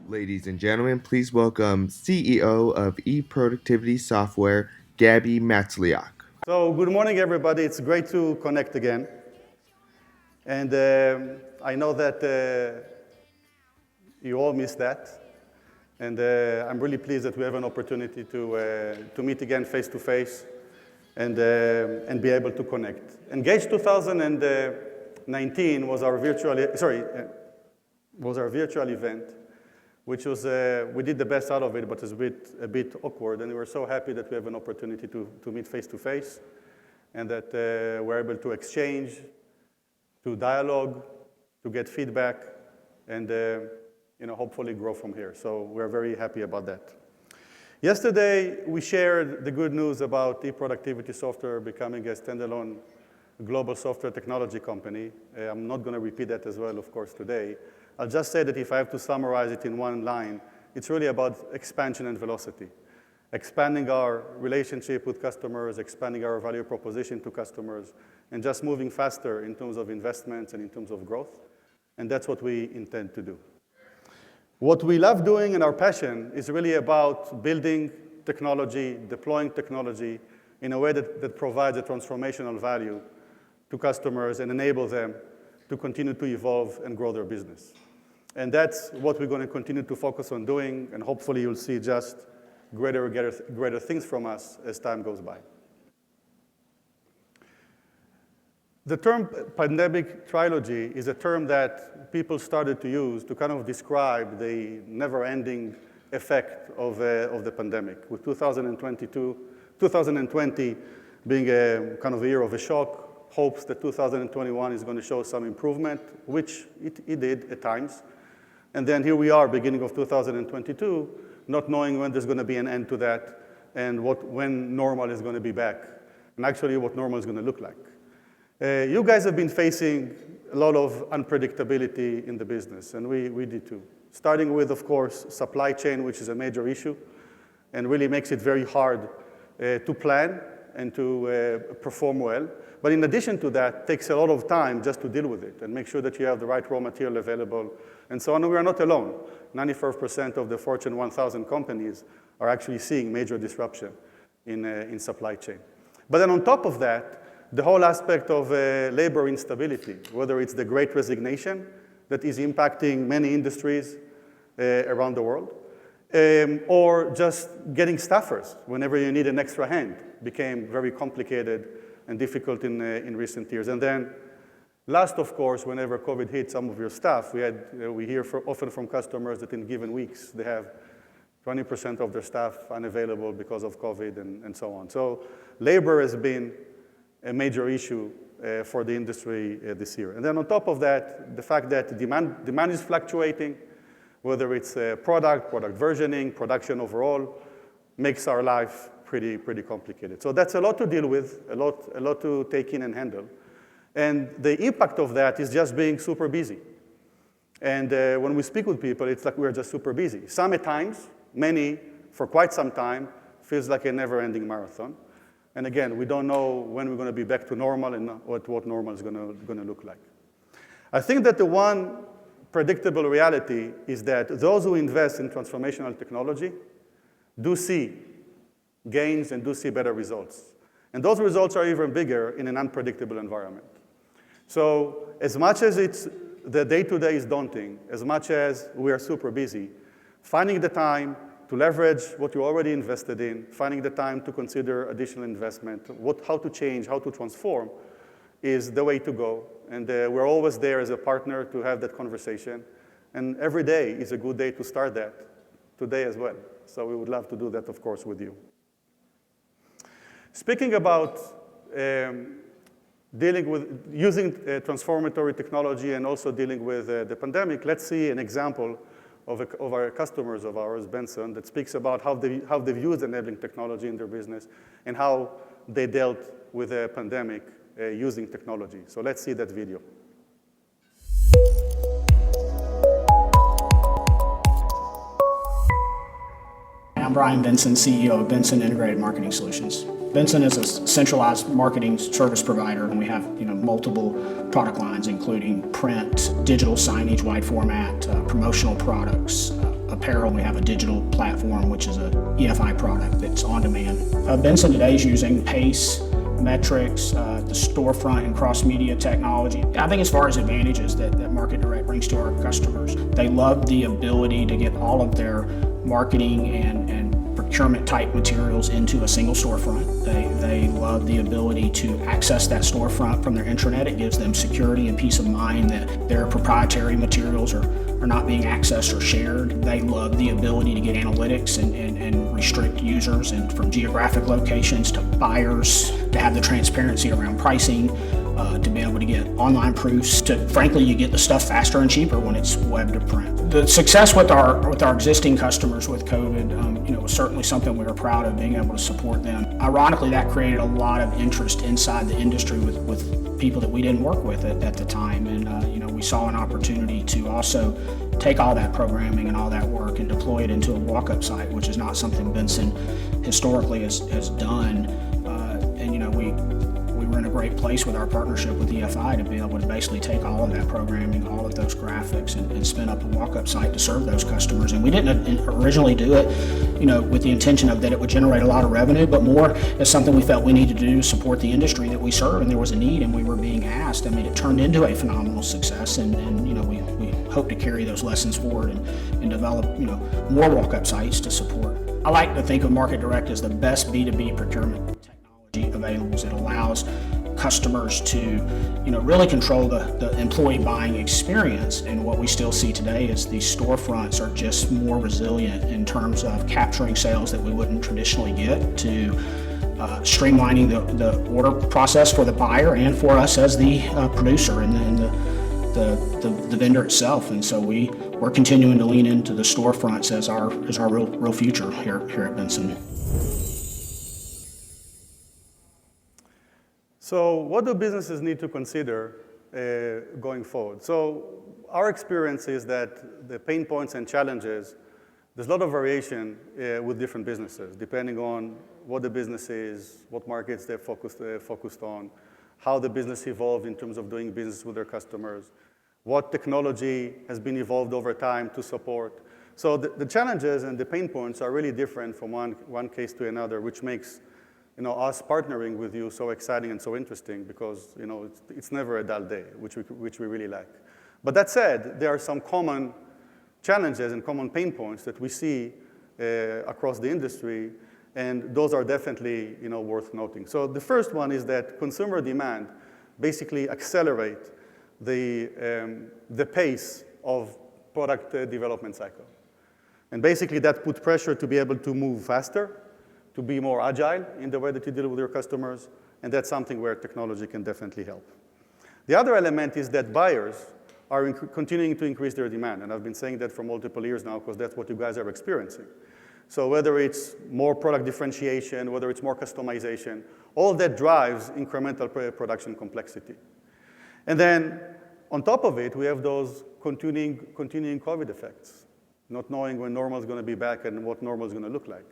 Ladies and gentlemen, please welcome CEO of eProductivity Software, Gaby Matsliach. So good morning, everybody. It's great to connect again. And I know that you all missed that. And I'm really pleased that we have an opportunity to meet again face-to-face and be able to connect. Engage 2019 was our virtual event, which was, we did the best out of it, but it's a bit awkward. And we were so happy that we have an opportunity to meet face-to-face and that we're able to exchange, to dialogue, to get feedback, and hopefully grow from here. So we're very happy about that. Yesterday, we shared the good news about eProductivity Software becoming a standalone global software technology company. I'm not going to repeat that as well, of course, today. I'll just say that if I have to summarize it in one line, it's really about expansion and velocity. Expanding our relationship with customers, expanding our value proposition to customers, and just moving faster in terms of investments and in terms of growth. And that's what we intend to do. What we love doing and our passion is really about building technology, deploying technology in a way that provides a transformational value to customers and enable them to continue to evolve and grow their business. And that's what we're going to continue to focus on doing, and hopefully you'll see just greater things from us as time goes by. The term pandemic trilogy is a term that people started to use to kind of describe the never-ending effect of the pandemic, with 2020 being a kind of a year of a shock, hopes that 2021 is going to show some improvement, which it did at times. And then here we are, beginning of 2022, not knowing when there's going to be an end to that and when normal is going to be back, and actually what normal is going to look like. You guys have been facing a lot of unpredictability in the business, and we did too. Starting with, of course, supply chain, which is a major issue, and really makes it very hard to plan and to perform well. But in addition to that, it takes a lot of time just to deal with it and make sure that you have the right raw material available and so on. And we are not alone. 95% of the Fortune 1000 companies are actually seeing major disruption in supply chain. But then on top of that, the whole aspect of labor instability, whether it's the Great Resignation that is impacting many industries around the world, or just getting staffers whenever you need an extra hand became very complicated and difficult in recent years. And then last, of course, whenever COVID hit some of your staff, we hear often from customers that in given weeks they have 20% of their staff unavailable because of COVID and so on. So labor has been a major issue for the industry this year. And then on top of that, the fact that demand is fluctuating, whether it's product versioning, production overall, makes our life pretty complicated. So that's a lot to deal with, a lot to take in and handle. And the impact of that is just being super busy. And when we speak with people, it's like we're just super busy. Some at times, many for quite some time, feels like a never-ending marathon. And again, we don't know when we're going to be back to normal and what normal is going to look like. I think that the one predictable reality is that those who invest in transformational technology do see gains and do see better results. And those results are even bigger in an unpredictable environment. So as much as the day-to-day is daunting, as much as we are super busy, finding the time to leverage what you already invested in, finding the time to consider additional investment, how to change, how to transform, is the way to go. And we're always there as a partner to have that conversation. And every day is a good day to start that, today as well. So we would love to do that, of course, with you. Speaking about dealing with using transformatory technology and also dealing with the pandemic, let's see an example of our customers of ours, Benson, that speaks about how they've used enabling technology in their business and how they dealt with the pandemic using technology. So let's see that video. I'm Brian Benson, CEO of Benson Integrated Marketing Solutions. Benson is a centralized marketing service provider, and we have multiple product lines, including print, digital signage, wide format, promotional products, apparel. We have a digital platform, which is a EFI product that's on demand. Benson today is using PACE, metrics, the storefront and cross-media technology. I think as far as advantages that Market Direct brings to our customers, they love the ability to get all of their marketing and procurement type materials into a single storefront. They love the ability to access that storefront from their intranet. It gives them security and peace of mind that their proprietary materials are not being accessed or shared. They love the ability to get analytics and restrict users and from geographic locations to buyers, to have the transparency around pricing, to be able to get online proofs, to frankly, you get the stuff faster and cheaper when it's web to print. The success with our existing customers with COVID, was certainly something we were proud of, being able to support them. Ironically, that created a lot of interest inside the industry with people that we didn't work with at the time, and we saw an opportunity to also take all that programming and all that work and deploy it into a walk-up site, which is not something Benson historically has done. We were in a great place with our partnership with EFI to be able to basically take all of that programming, all of those graphics, and spin up a walk-up site to serve those customers. And we didn't originally do it, with the intention of that it would generate a lot of revenue, but more as something we felt we needed to do to support the industry that we serve, and there was a need, and we were being asked. I mean, it turned into a phenomenal success, and we hope to carry those lessons forward and develop, more walk-up sites to support. I like to think of Market Direct as the best B2B procurement technology available. It allows customers to really control the employee buying experience, and what we still see today is these storefronts are just more resilient in terms of capturing sales that we wouldn't traditionally get, to streamlining the order process for the buyer and for us as the producer and the vendor itself. And so we're continuing to lean into the storefronts as our real future here at Benson. So what do businesses need to consider going forward? So our experience is that the pain points and challenges, there's a lot of variation with different businesses, depending on what the business is, what markets they're focused on, how the business evolved in terms of doing business with their customers, what technology has been evolved over time to support. So the challenges and the pain points are really different from one case to another, which makes us partnering with you so exciting and so interesting, because it's never a dull day, which we really like. But that said, there are some common challenges and common pain points that we see across the industry, and those are definitely worth noting. So the first one is that consumer demand basically accelerate the pace of product development cycle. And basically that put pressure to be able to move faster, to be more agile in the way that you deal with your customers, and that's something where technology can definitely help. The other element is that buyers are continuing to increase their demand, and I've been saying that for multiple years now because that's what you guys are experiencing. So whether it's more product differentiation, whether it's more customization, all that drives incremental production complexity. And then on top of it, we have those continuing COVID effects, not knowing when normal is going to be back and what normal is going to look like.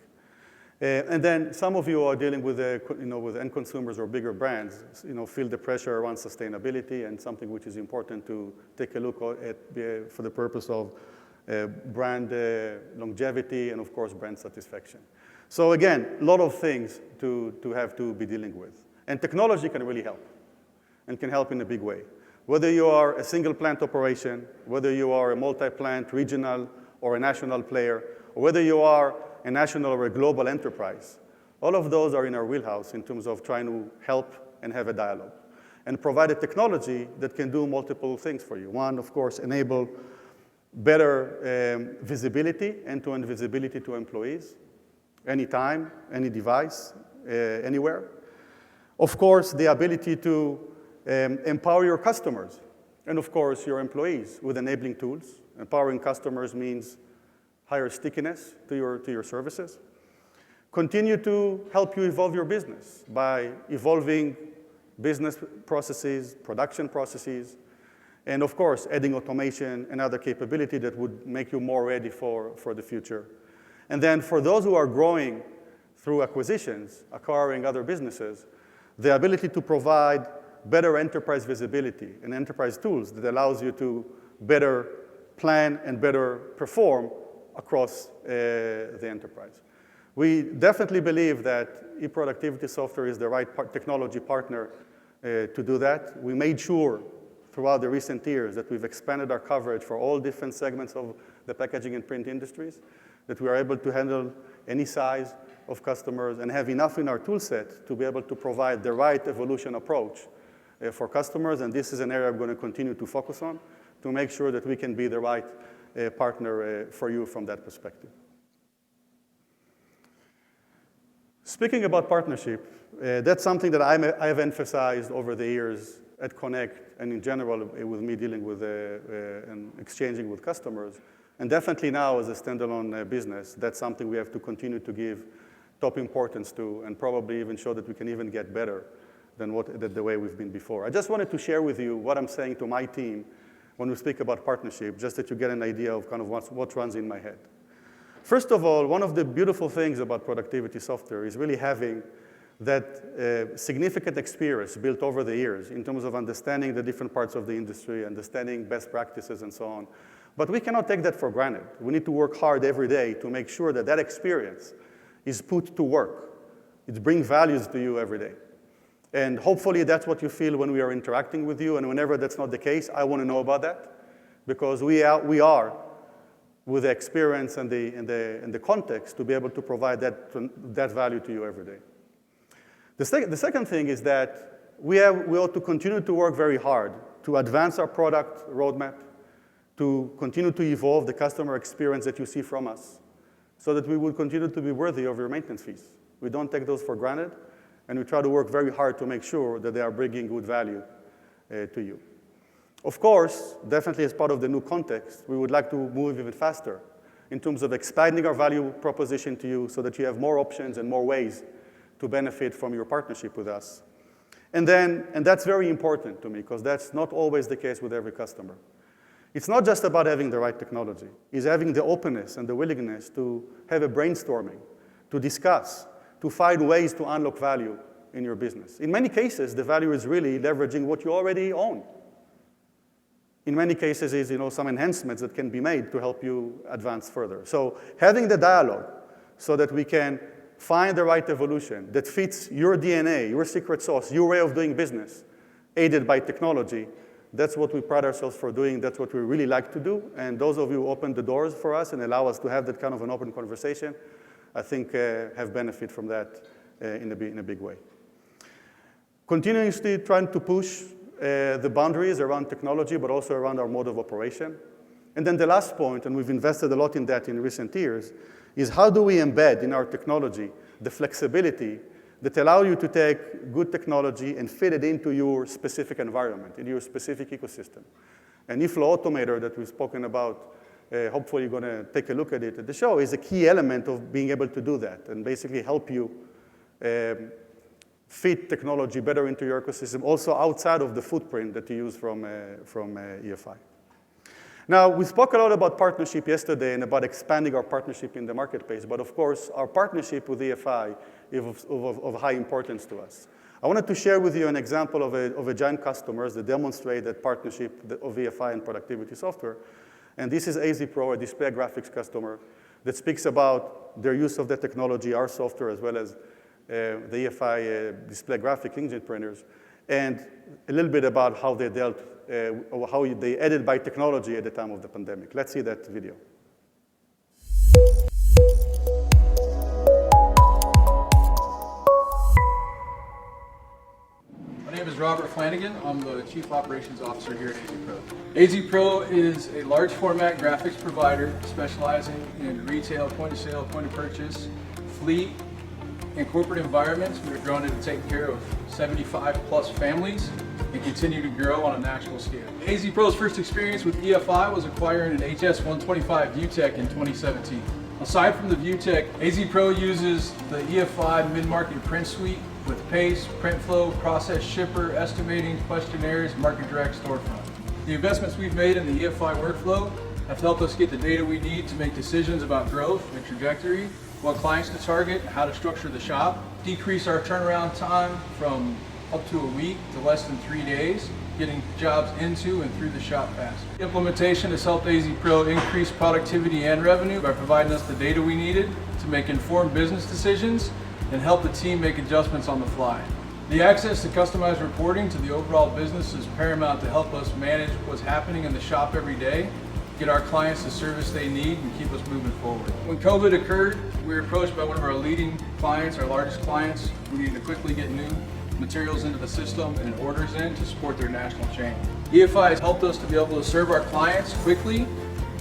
And then some of you are dealing with, with end consumers or bigger brands, feel the pressure around sustainability, and something which is important to take a look at for the purpose of brand longevity and, of course, brand satisfaction. So again, a lot of things to have to be dealing with. And technology can really help, and can help in a big way. Whether you are a single plant operation, whether you are a multi-plant, regional, or a national player, or whether you are a national or a global enterprise, all of those are in our wheelhouse in terms of trying to help and have a dialogue and provide a technology that can do multiple things for you. One, of course, enable better visibility, end-to-end visibility to employees, anytime, any device, anywhere. Of course, the ability to empower your customers and, of course, your employees with enabling tools. Empowering customers means higher stickiness to your services. Continue to help you evolve your business by evolving business processes, production processes, and of course, adding automation and other capability that would make you more ready for the future. And then for those who are growing through acquisitions, acquiring other businesses, the ability to provide better enterprise visibility and enterprise tools that allows you to better plan and better perform across the enterprise. We definitely believe that eProductivity software is the right technology partner to do that. We made sure throughout the recent years that we've expanded our coverage for all different segments of the packaging and print industries, that we are able to handle any size of customers and have enough in our tool set to be able to provide the right evolution approach for customers. And this is an area I'm going to continue to focus on to make sure that we can be the right partner for you from that perspective. Speaking about partnership, that's something that I've emphasized over the years at Connect and in general with me dealing with and exchanging with customers. And definitely now as a standalone business, that's something we have to continue to give top importance to and probably even show that we can even get better than the way we've been before. I just wanted to share with you what I'm saying to my team when we speak about partnership, just that you get an idea of kind of what runs in my head. First of all, one of the beautiful things about productivity software is really having that significant experience built over the years in terms of understanding the different parts of the industry, understanding best practices and so on. But we cannot take that for granted. We need to work hard every day to make sure that that experience is put to work. It brings values to you every day. And hopefully that's what you feel when we are interacting with you. And whenever that's not the case, I want to know about that. Because we are with the experience and the context to be able to provide that value to you every day. The second thing is that we ought to continue to work very hard to advance our product roadmap, to continue to evolve the customer experience that you see from us, so that we will continue to be worthy of your maintenance fees. We don't take those for granted, and we try to work very hard to make sure that they are bringing good value to you. Of course, definitely as part of the new context, we would like to move even faster in terms of expanding our value proposition to you so that you have more options and more ways to benefit from your partnership with us. And that's very important to me because that's not always the case with every customer. It's not just about having the right technology. It's having the openness and the willingness to have a brainstorming, to discuss, to find ways to unlock value in your business. In many cases, the value is really leveraging what you already own. In many cases, is some enhancements that can be made to help you advance further. So having the dialogue so that we can find the right evolution that fits your DNA, your secret sauce, your way of doing business, aided by technology, that's what we pride ourselves for doing. That's what we really like to do. And those of you who open the doors for us and allow us to have that kind of an open conversation, I think have benefit from that in a big way. Continuously trying to push the boundaries around technology, but also around our mode of operation. And then the last point, and we've invested a lot in that in recent years, is how do we embed in our technology the flexibility that allow you to take good technology and fit it into your specific environment, in your specific ecosystem. And eFlow Automator that we've spoken about, hopefully you're going to take a look at it at the show, is a key element of being able to do that and basically help you fit technology better into your ecosystem, also outside of the footprint that you use from EFI. Now, we spoke a lot about partnership yesterday and about expanding our partnership in the marketplace, but of course, our partnership with EFI is of high importance to us. I wanted to share with you an example of a giant customer that demonstrate that partnership of EFI and productivity software. And this is AZ Pro, a display graphics customer that speaks about their use of the technology, our software, as well as the EFI display graphic inkjet printers, and a little bit about how they dealt, or how they added by technology at the time of the pandemic. Let's see that video. My name is Robert Flanagan. I'm the Chief Operations Officer here at AZ Pro. AZ Pro is a large format graphics provider specializing in retail, point of sale, point of purchase, fleet, and corporate environments. We're growing into taking care of 75 plus families and continue to grow on a national scale. AZ Pro's first experience with EFI was acquiring an HS125 ViewTech in 2017. Aside from the ViewTech, AZ Pro uses the EFI mid-market print suite with PACE, print flow, process shipper, estimating, questionnaires, market direct storefront. The investments we've made in the EFI workflow have helped us get the data we need to make decisions about growth and trajectory, what clients to target, how to structure the shop, decrease our turnaround time from up to a week to less than 3 days, getting jobs into and through the shop faster. Implementation has helped AZ Pro increase productivity and revenue by providing us the data we needed to make informed business decisions and help the team make adjustments on the fly. The access to customized reporting to the overall business is paramount to help us manage what's happening in the shop every day, get our clients the service they need, and keep us moving forward. When COVID occurred, we were approached by one of our leading clients, our largest clients, who needed to quickly get new materials into the system and orders in to support their national chain. EFI has helped us to be able to serve our clients quickly,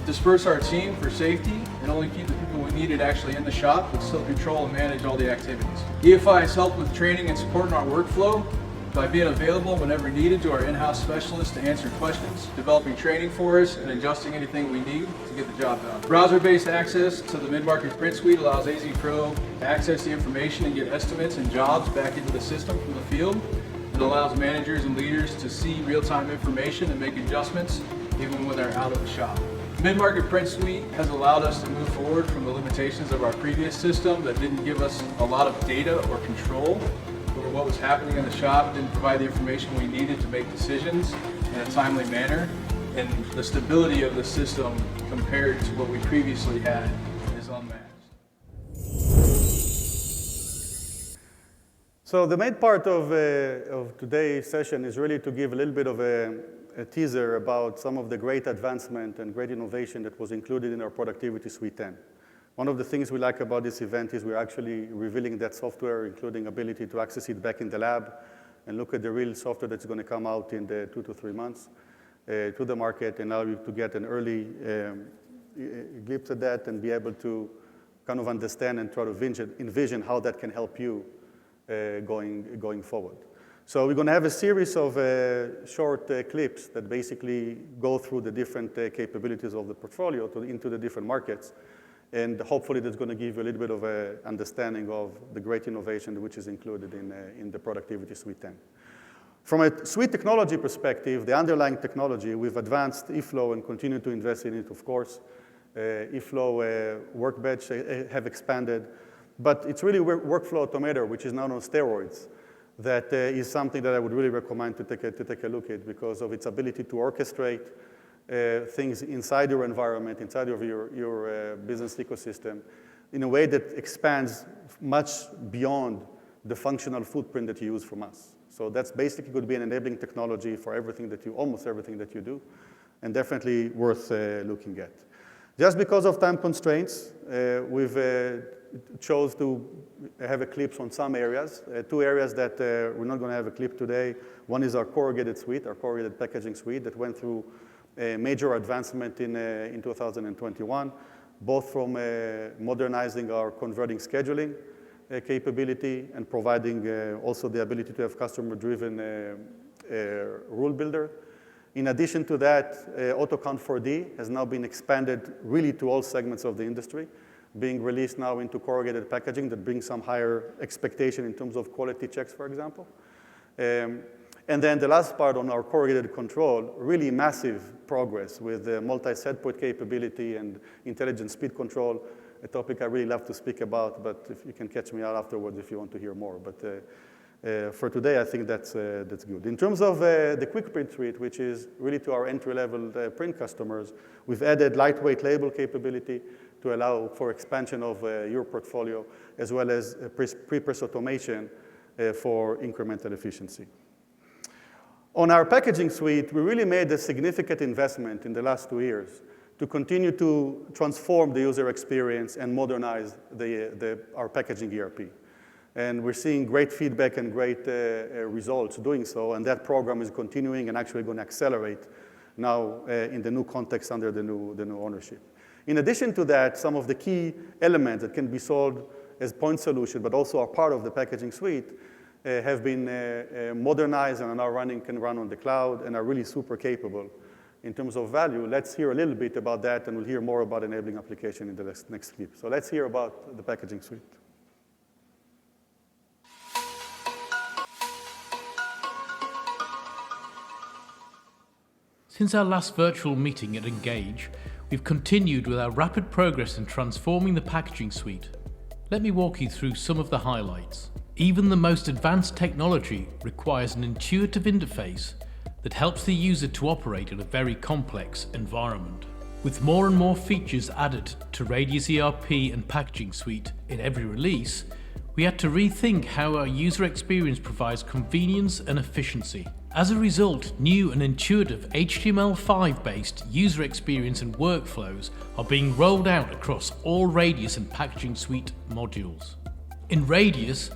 disperse our team for safety, and only keep the people we needed actually in the shop, but still control and manage all the activities. EFI has helped with training and supporting our workflow by being available whenever needed to our in-house specialists to answer questions, developing training for us, and adjusting anything we need to get the job done. Browser-based access to the mid-market print suite allows AZ Pro to access the information and get estimates and jobs back into the system from the field. It allows managers and leaders to see real-time information and make adjustments even when they're out of the shop. Mid-market print suite has allowed us to move forward from the limitations of our previous system that didn't give us a lot of data or control over what was happening in the shop, didn't provide the information we needed to make decisions in a timely manner, and the stability of the system compared to what we previously had is unmatched. So the main part of today's session is really to give a little bit of a teaser about some of the great advancement and great innovation that was included in our Productivity Suite 10. One of the things we like about this event is we're actually revealing that software, including ability to access it back in the lab and look at the real software that's going to come out in the 2 to 3 months to the market, and allow you to get an early glimpse at that and be able to kind of understand and try to envision how that can help you going forward. So we're going to have a series of short clips that basically go through the different capabilities of the portfolio into the different markets. And hopefully that's going to give you a little bit of an understanding of the great innovation which is included in the Productivity Suite 10. From a suite technology perspective, the underlying technology, we've advanced eFlow and continue to invest in it, of course. eFlow Workbench have expanded. But it's really Workflow Automator, which is now on steroids. That is something that I would really recommend to take a look at because of its ability to orchestrate things inside your environment, inside of your business ecosystem, in a way that expands much beyond the functional footprint that you use from us. So that's basically going to be an enabling technology for almost everything that you do, and definitely worth looking at. Just because of time constraints, we've chose to have a clips on some areas. 2 areas that we're not going to have a clip today. One is our corrugated suite, our corrugated packaging suite that went through a major advancement in 2021, both from modernizing our converting scheduling capability and providing also the ability to have customer-driven rule builder. In addition to that, AutoCount 4D has now been expanded really to all segments of the industry, being released now into corrugated packaging that brings some higher expectation in terms of quality checks, for example. And then the last part on our corrugated control, really massive progress with multi-set point capability and intelligent speed control, a topic I really love to speak about, but if you can catch me out afterwards if you want to hear more. But for today, I think that's good. In terms of the Quick Print Suite, which is really to our entry-level print customers, we've added lightweight label capability to allow for expansion of your portfolio, as well as pre-press automation for incremental efficiency. On our packaging suite, we really made a significant investment in the last 2 years to continue to transform the user experience and modernize our packaging ERP. And we're seeing great feedback and great results doing so, and that program is continuing and actually going to accelerate now in the new context under the new ownership. In addition to that, some of the key elements that can be sold as point solution, but also are part of the packaging suite, have been modernized and are now can run on the cloud and are really super capable in terms of value. Let's hear a little bit about that, and we'll hear more about enabling application in the next clip. So let's hear about the packaging suite. Since our last virtual meeting at Engage, we've continued with our rapid progress in transforming the packaging suite. Let me walk you through some of the highlights. Even the most advanced technology requires an intuitive interface that helps the user to operate in a very complex environment. With more and more features added to Radius ERP and Packaging Suite in every release, we had to rethink how our user experience provides convenience and efficiency. As a result, new and intuitive HTML5 based user experience and workflows are being rolled out across all Radius and Packaging Suite modules. In Radius,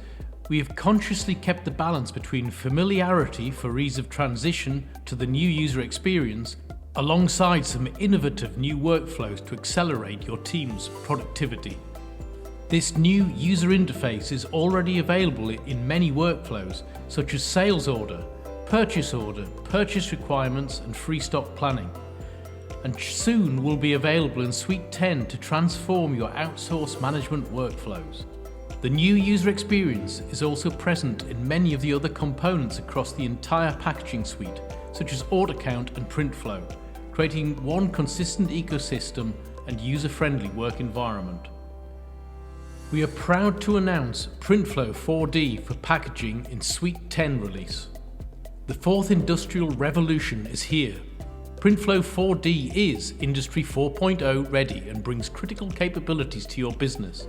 we have consciously kept the balance between familiarity for ease of transition to the new user experience, alongside some innovative new workflows to accelerate your team's productivity. This new user interface is already available in many workflows, such as sales order, purchase requirements, and free stock planning. And soon will be available in Suite 10 to transform your outsourced management workflows. The new user experience is also present in many of the other components across the entire packaging suite, such as order count and print flow, creating one consistent ecosystem and user-friendly work environment. We are proud to announce Printflow 4D for packaging in Suite 10 release. The fourth industrial revolution is here. Printflow 4D is Industry 4.0 ready and brings critical capabilities to your business,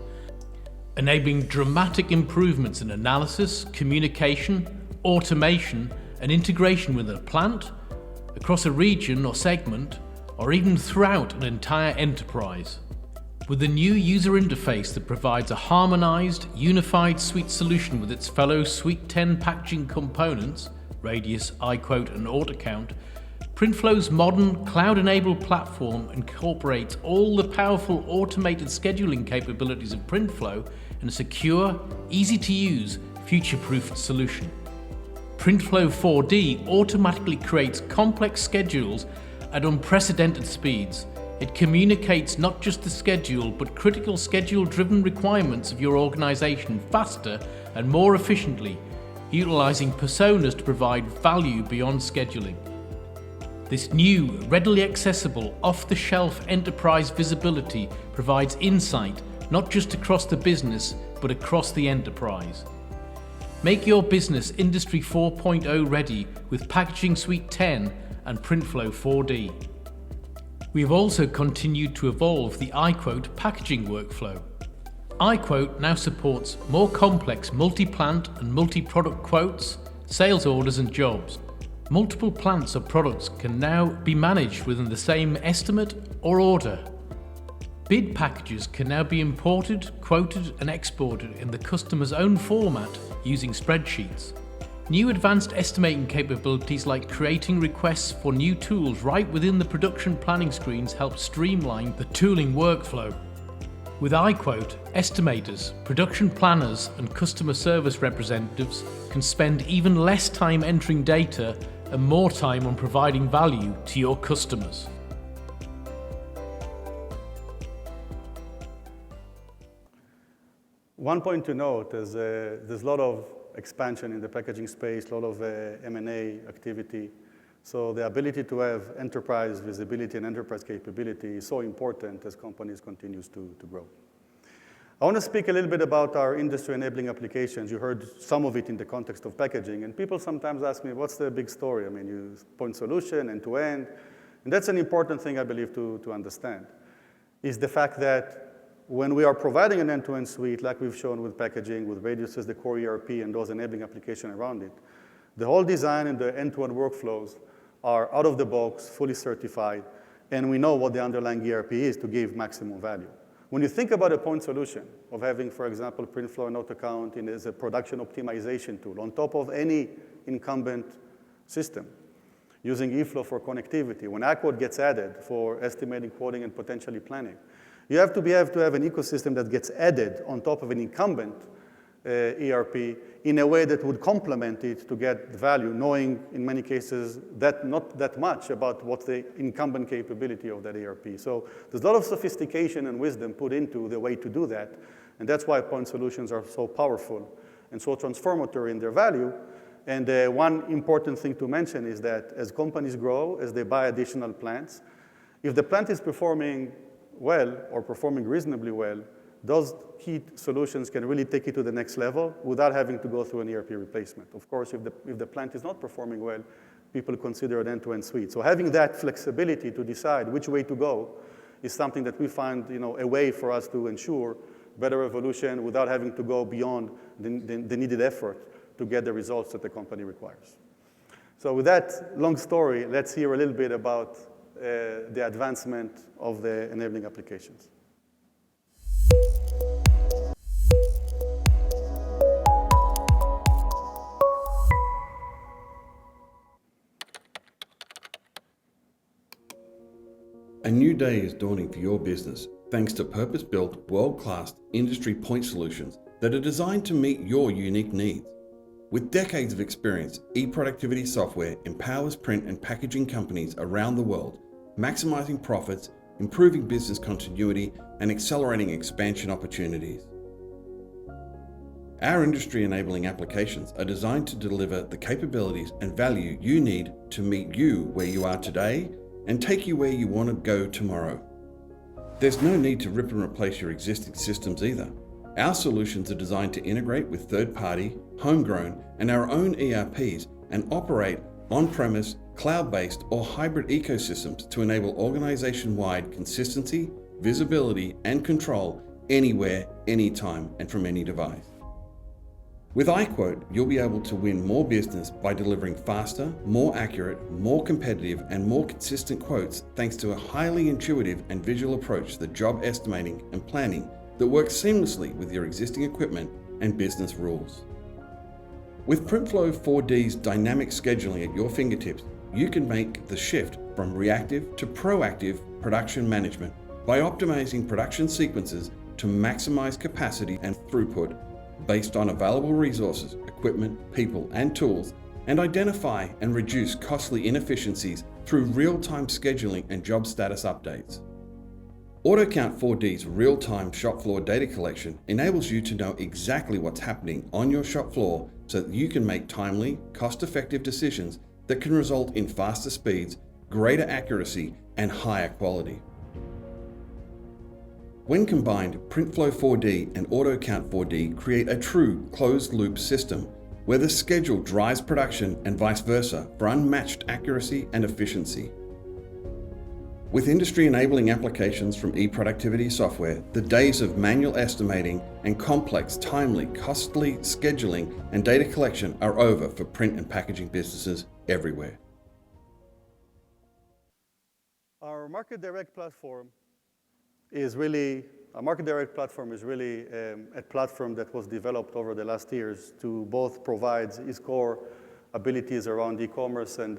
enabling dramatic improvements in analysis, communication, automation, and integration within a plant, across a region or segment, or even throughout an entire enterprise. With a new user interface that provides a harmonized, unified suite solution with its fellow Suite 10 packaging components, Radius, iQuote, and Order Count, Printflow's modern, cloud-enabled platform incorporates all the powerful automated scheduling capabilities of Printflow in a secure, easy-to-use, future-proofed solution. Printflow 4D automatically creates complex schedules at unprecedented speeds. It communicates not just the schedule, but critical schedule-driven requirements of your organization faster and more efficiently, utilizing personas to provide value beyond scheduling. This new, readily accessible, off-the-shelf enterprise visibility provides insight not just across the business, but across the enterprise. Make your business Industry 4.0 ready with Packaging Suite 10 and Printflow 4D. We have also continued to evolve the iQuote packaging workflow. iQuote now supports more complex multi-plant and multi-product quotes, sales orders, and jobs. Multiple plants or products can now be managed within the same estimate or order. Bid packages can now be imported, quoted, and exported in the customer's own format using spreadsheets. New advanced estimating capabilities like creating requests for new tools right within the production planning screens help streamline the tooling workflow. With iQuote, estimators, production planners, and customer service representatives can spend even less time entering data and more time on providing value to your customers. One point to note is there's a lot of expansion in the packaging space, a lot of M&A activity. So the ability to have enterprise visibility and enterprise capability is so important as companies continue to grow. I want to speak a little bit about our industry-enabling applications. You heard some of it in the context of packaging, and people sometimes ask me, what's the big story? I mean, you point solution, end-to-end, and that's an important thing, I believe, to understand, is the fact that when we are providing an end-to-end suite, like we've shown with packaging, with Radius as the core ERP and those enabling applications around it, the whole design and the end-to-end workflows are out of the box, fully certified, and we know what the underlying ERP is to give maximum value. When you think about a point solution of having, for example, Printflow and AutoCount as a production optimization tool on top of any incumbent system, using eFlow for connectivity, when Aqueous gets added for estimating, quoting, and potentially planning, you have to have an ecosystem that gets added on top of an incumbent ERP in a way that would complement it to get value, knowing in many cases that not that much about what's the incumbent capability of that ERP. So there's a lot of sophistication and wisdom put into the way to do that, and that's why point solutions are so powerful and so transformative in their value. And one important thing to mention is that as companies grow, as they buy additional plants, if the plant is performing well or performing reasonably well, those key solutions can really take it to the next level without having to go through an ERP replacement. Of course, if the plant is not performing well, people consider an end-to-end suite. So having that flexibility to decide which way to go is something that we find, a way for us to ensure better evolution without having to go beyond the needed effort to get the results that the company requires. So with that long story, let's hear a little bit about the advancement of the enabling applications. A new day is dawning for your business thanks to purpose-built, world-class industry point solutions that are designed to meet your unique needs. With decades of experience, eProductivity software empowers print and packaging companies around the world, maximizing profits, improving business continuity, and accelerating expansion opportunities. Our industry-enabling applications are designed to deliver the capabilities and value you need to meet you where you are today and take you where you want to go tomorrow. There's no need to rip and replace your existing systems either. Our solutions are designed to integrate with third-party, homegrown, and our own ERPs and operate on-premise, cloud-based, or hybrid ecosystems to enable organization-wide consistency, visibility, and control anywhere, anytime, and from any device. With iQuote, you'll be able to win more business by delivering faster, more accurate, more competitive, and more consistent quotes thanks to a highly intuitive and visual approach to job estimating and planning that works seamlessly with your existing equipment and business rules. With PrintFlow 4D's dynamic scheduling at your fingertips, you can make the shift from reactive to proactive production management by optimizing production sequences to maximize capacity and throughput based on available resources, equipment, people, and tools, and identify and reduce costly inefficiencies through real-time scheduling and job status updates. AutoCount 4D's real-time shop floor data collection enables you to know exactly what's happening on your shop floor so that you can make timely, cost-effective decisions that can result in faster speeds, greater accuracy, and higher quality. When combined, PrintFlow 4D and AutoCount 4D create a true closed-loop system where the schedule drives production and vice versa for unmatched accuracy and efficiency. With industry-enabling applications from eProductivity software, the days of manual estimating and complex, timely, costly scheduling and data collection are over for print and packaging businesses everywhere. Our Market Direct platform is really a platform that was developed over the last years to both provide its core abilities around e-commerce and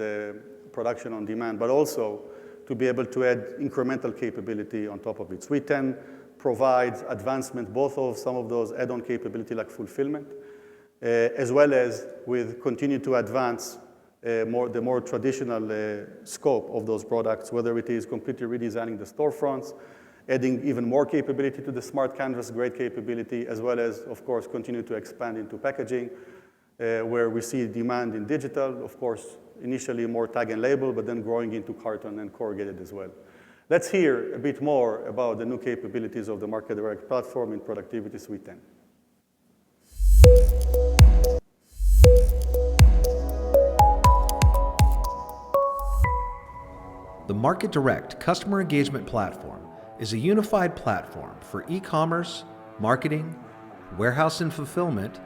production on demand, but also to be able to add incremental capability on top of it. Suite 10 provides advancement both of some of those add-on capability like fulfillment, as well as continue to advance the more traditional scope of those products, whether it is completely redesigning the storefronts, adding even more capability to the Smart Canvas grade capability, as well as, of course, continue to expand into packaging, where we see demand in digital, of course, initially more tag and label, but then growing into carton and corrugated as well. Let's hear a bit more about the new capabilities of the Market Direct platform in Productivity Suite 10. The Market Direct Customer Engagement Platform is a unified platform for e-commerce, marketing, warehouse and fulfillment,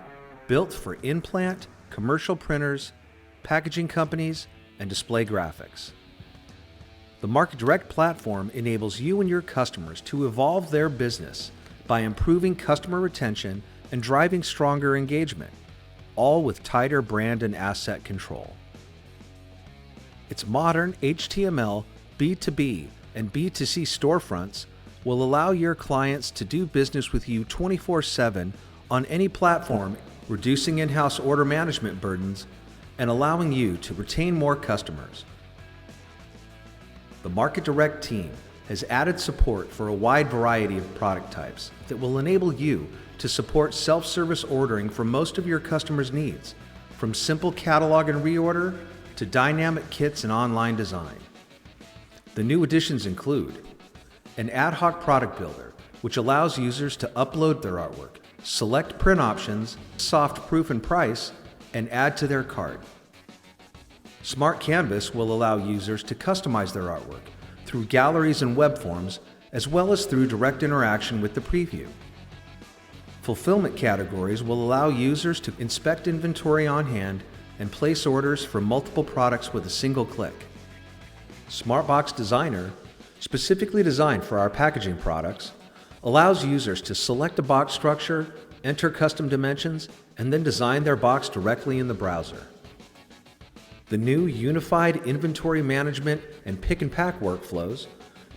built for in-plant, commercial printers, packaging companies, and display graphics. The Market Direct platform enables you and your customers to evolve their business by improving customer retention and driving stronger engagement, all with tighter brand and asset control. Its modern HTML, B2B, and B2C storefronts will allow your clients to do business with you 24/7 on any platform, reducing in-house order management burdens and allowing you to retain more customers. The Market Direct team has added support for a wide variety of product types that will enable you to support self-service ordering for most of your customers' needs, from simple catalog and reorder to dynamic kits and online design. The new additions include an ad hoc product builder which allows users to upload their artwork, select print options, soft proof and price, and add to their cart. Smart Canvas will allow users to customize their artwork through galleries and web forms, as well as through direct interaction with the preview. Fulfillment categories will allow users to inspect inventory on hand and place orders for multiple products with a single click. SmartBox Designer, specifically designed for our packaging products, allows users to select a box structure, enter custom dimensions, and then design their box directly in the browser. The new unified inventory management and pick and pack workflows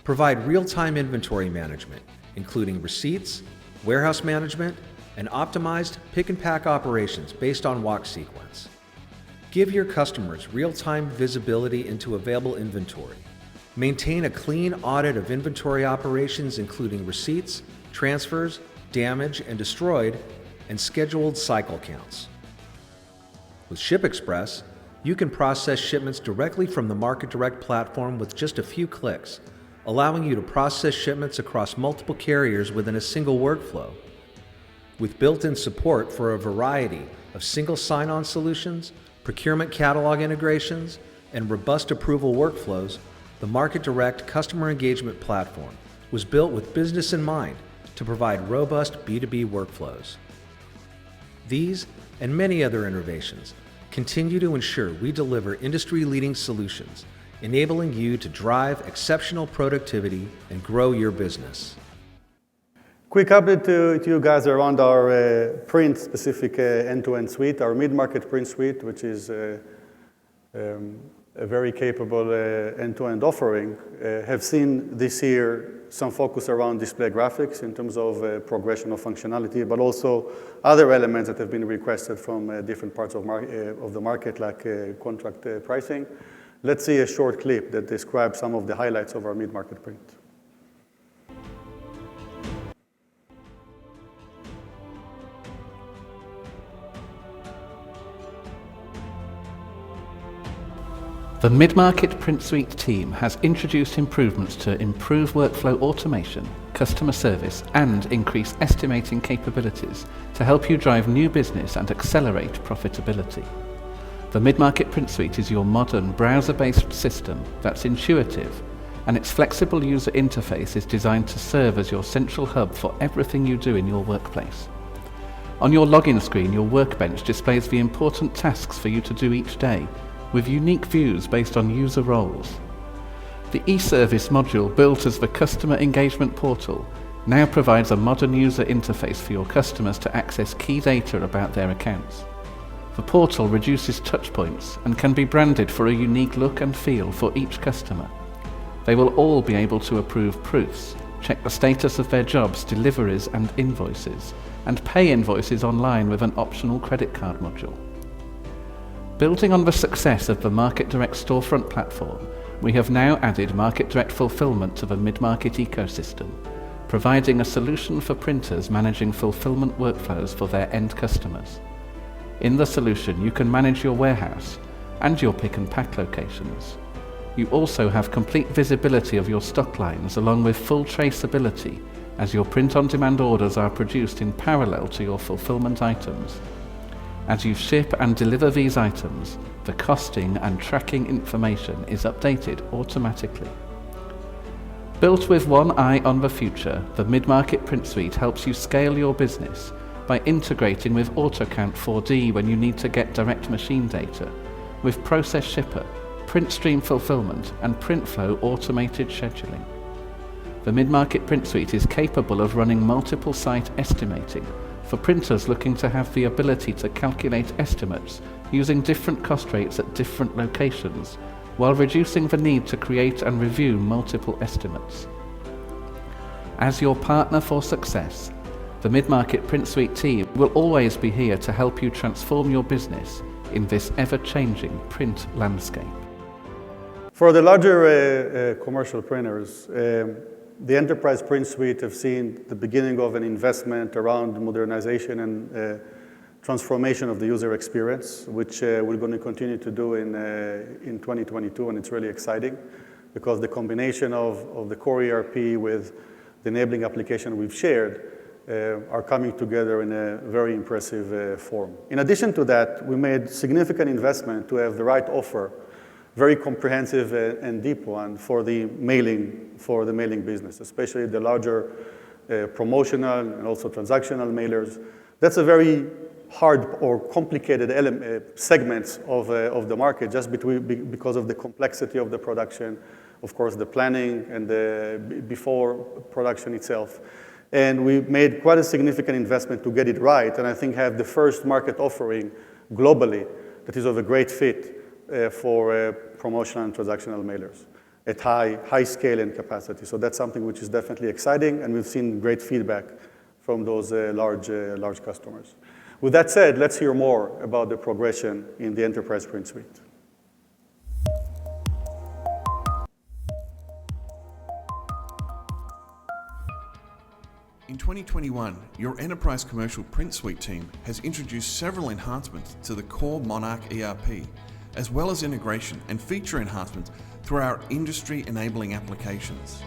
provide real-time inventory management, including receipts, warehouse management, and optimized pick and pack operations based on walk sequence. Give your customers real-time visibility into available inventory. Maintain a clean audit of inventory operations, including receipts, transfers, damage and destroyed, and scheduled cycle counts. With ShipExpress, you can process shipments directly from the Market Direct platform with just a few clicks, allowing you to process shipments across multiple carriers within a single workflow. With built-in support for a variety of single sign-on solutions, procurement catalog integrations, and robust approval workflows, the Market Direct customer engagement platform was built with business in mind to provide robust B2B workflows. These and many other innovations continue to ensure we deliver industry-leading solutions, enabling you to drive exceptional productivity and grow your business. Quick update to you guys around our print-specific end-to-end suite, our mid-market print suite, which is a very capable end-to-end offering. Have seen this year some focus around display graphics in terms of progression of functionality, but also other elements that have been requested from different parts of the market, like contract pricing. Let's see a short clip that describes some of the highlights of our mid-market print. The Mid-Market Print Suite team has introduced improvements to improve workflow automation, customer service, and increase estimating capabilities to help you drive new business and accelerate profitability. The Mid-Market Print Suite is your modern browser-based system that's intuitive, and its flexible user interface is designed to serve as your central hub for everything you do in your workplace. On your login screen, your workbench displays the important tasks for you to do each day, with unique views based on user roles. The eService module, built as the customer engagement portal, now provides a modern user interface for your customers to access key data about their accounts. The portal reduces touchpoints and can be branded for a unique look and feel for each customer. They will all be able to approve proofs, check the status of their jobs, deliveries and invoices, and pay invoices online with an optional credit card module. Building on the success of the Market Direct storefront platform, we have now added Market Direct fulfillment to the mid-market ecosystem, providing a solution for printers managing fulfillment workflows for their end customers. In the solution, you can manage your warehouse and your pick and pack locations. You also have complete visibility of your stock lines along with full traceability, as your print-on-demand orders are produced in parallel to your fulfillment items. As you ship and deliver these items, the costing and tracking information is updated automatically. Built with one eye on the future, the Mid-Market Print Suite helps you scale your business by integrating with AutoCount 4D when you need to get direct machine data, with Process Shipper, Print Stream Fulfillment, and PrintFlow automated scheduling. The Mid-Market Print Suite is capable of running multiple site estimating for printers looking to have the ability to calculate estimates using different cost rates at different locations, while reducing the need to create and review multiple estimates. As your partner for success, the Mid-Market Print Suite team will always be here to help you transform your business in this ever-changing print landscape. For the larger commercial printers, the Enterprise Print Suite have seen the beginning of an investment around modernization and transformation of the user experience, which we're going to continue to do in 2022, and it's really exciting because the combination of the core ERP with the enabling application we've shared, are coming together in a very impressive form. In addition to that, we made significant investment to have the right offer, very comprehensive and deep one for the mailing business, especially the larger promotional and also transactional mailers. That's a very hard or complicated segments of the market just because of the complexity of the production, of course, the planning and the before production itself. And we made quite a significant investment to get it right, and I think have the first market offering globally that is of a great fit for promotional and transactional mailers at high scale and capacity. So that's something which is definitely exciting, and we've seen great feedback from those large customers. With that said, let's hear more about the progression in the Enterprise Print Suite. In 2021, your Enterprise Commercial Print Suite team has introduced several enhancements to the core Monarch ERP, as well as integration and feature enhancements through our industry-enabling applications.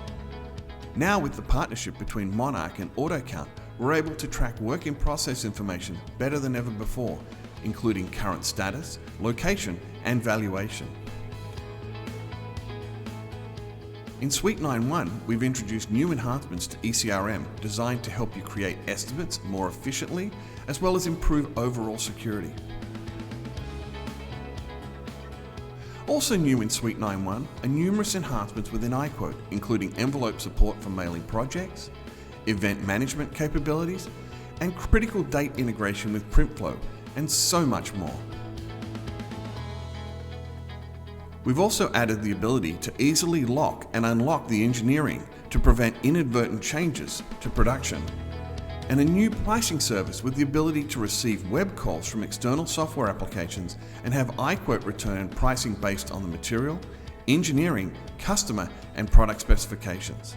Now, with the partnership between Monarch and AutoCount, we're able to track work-in-process information better than ever before, including current status, location, and valuation. In Suite 9.1, we've introduced new enhancements to ECRM designed to help you create estimates more efficiently, as well as improve overall security. Also new in Suite 9.1 are numerous enhancements within iQuote, including envelope support for mailing projects, event management capabilities, and critical date integration with PrintFlow, and so much more. We've also added the ability to easily lock and unlock the engineering to prevent inadvertent changes to production, and a new pricing service with the ability to receive web calls from external software applications and have iQuote return pricing based on the material, engineering, customer, and product specifications.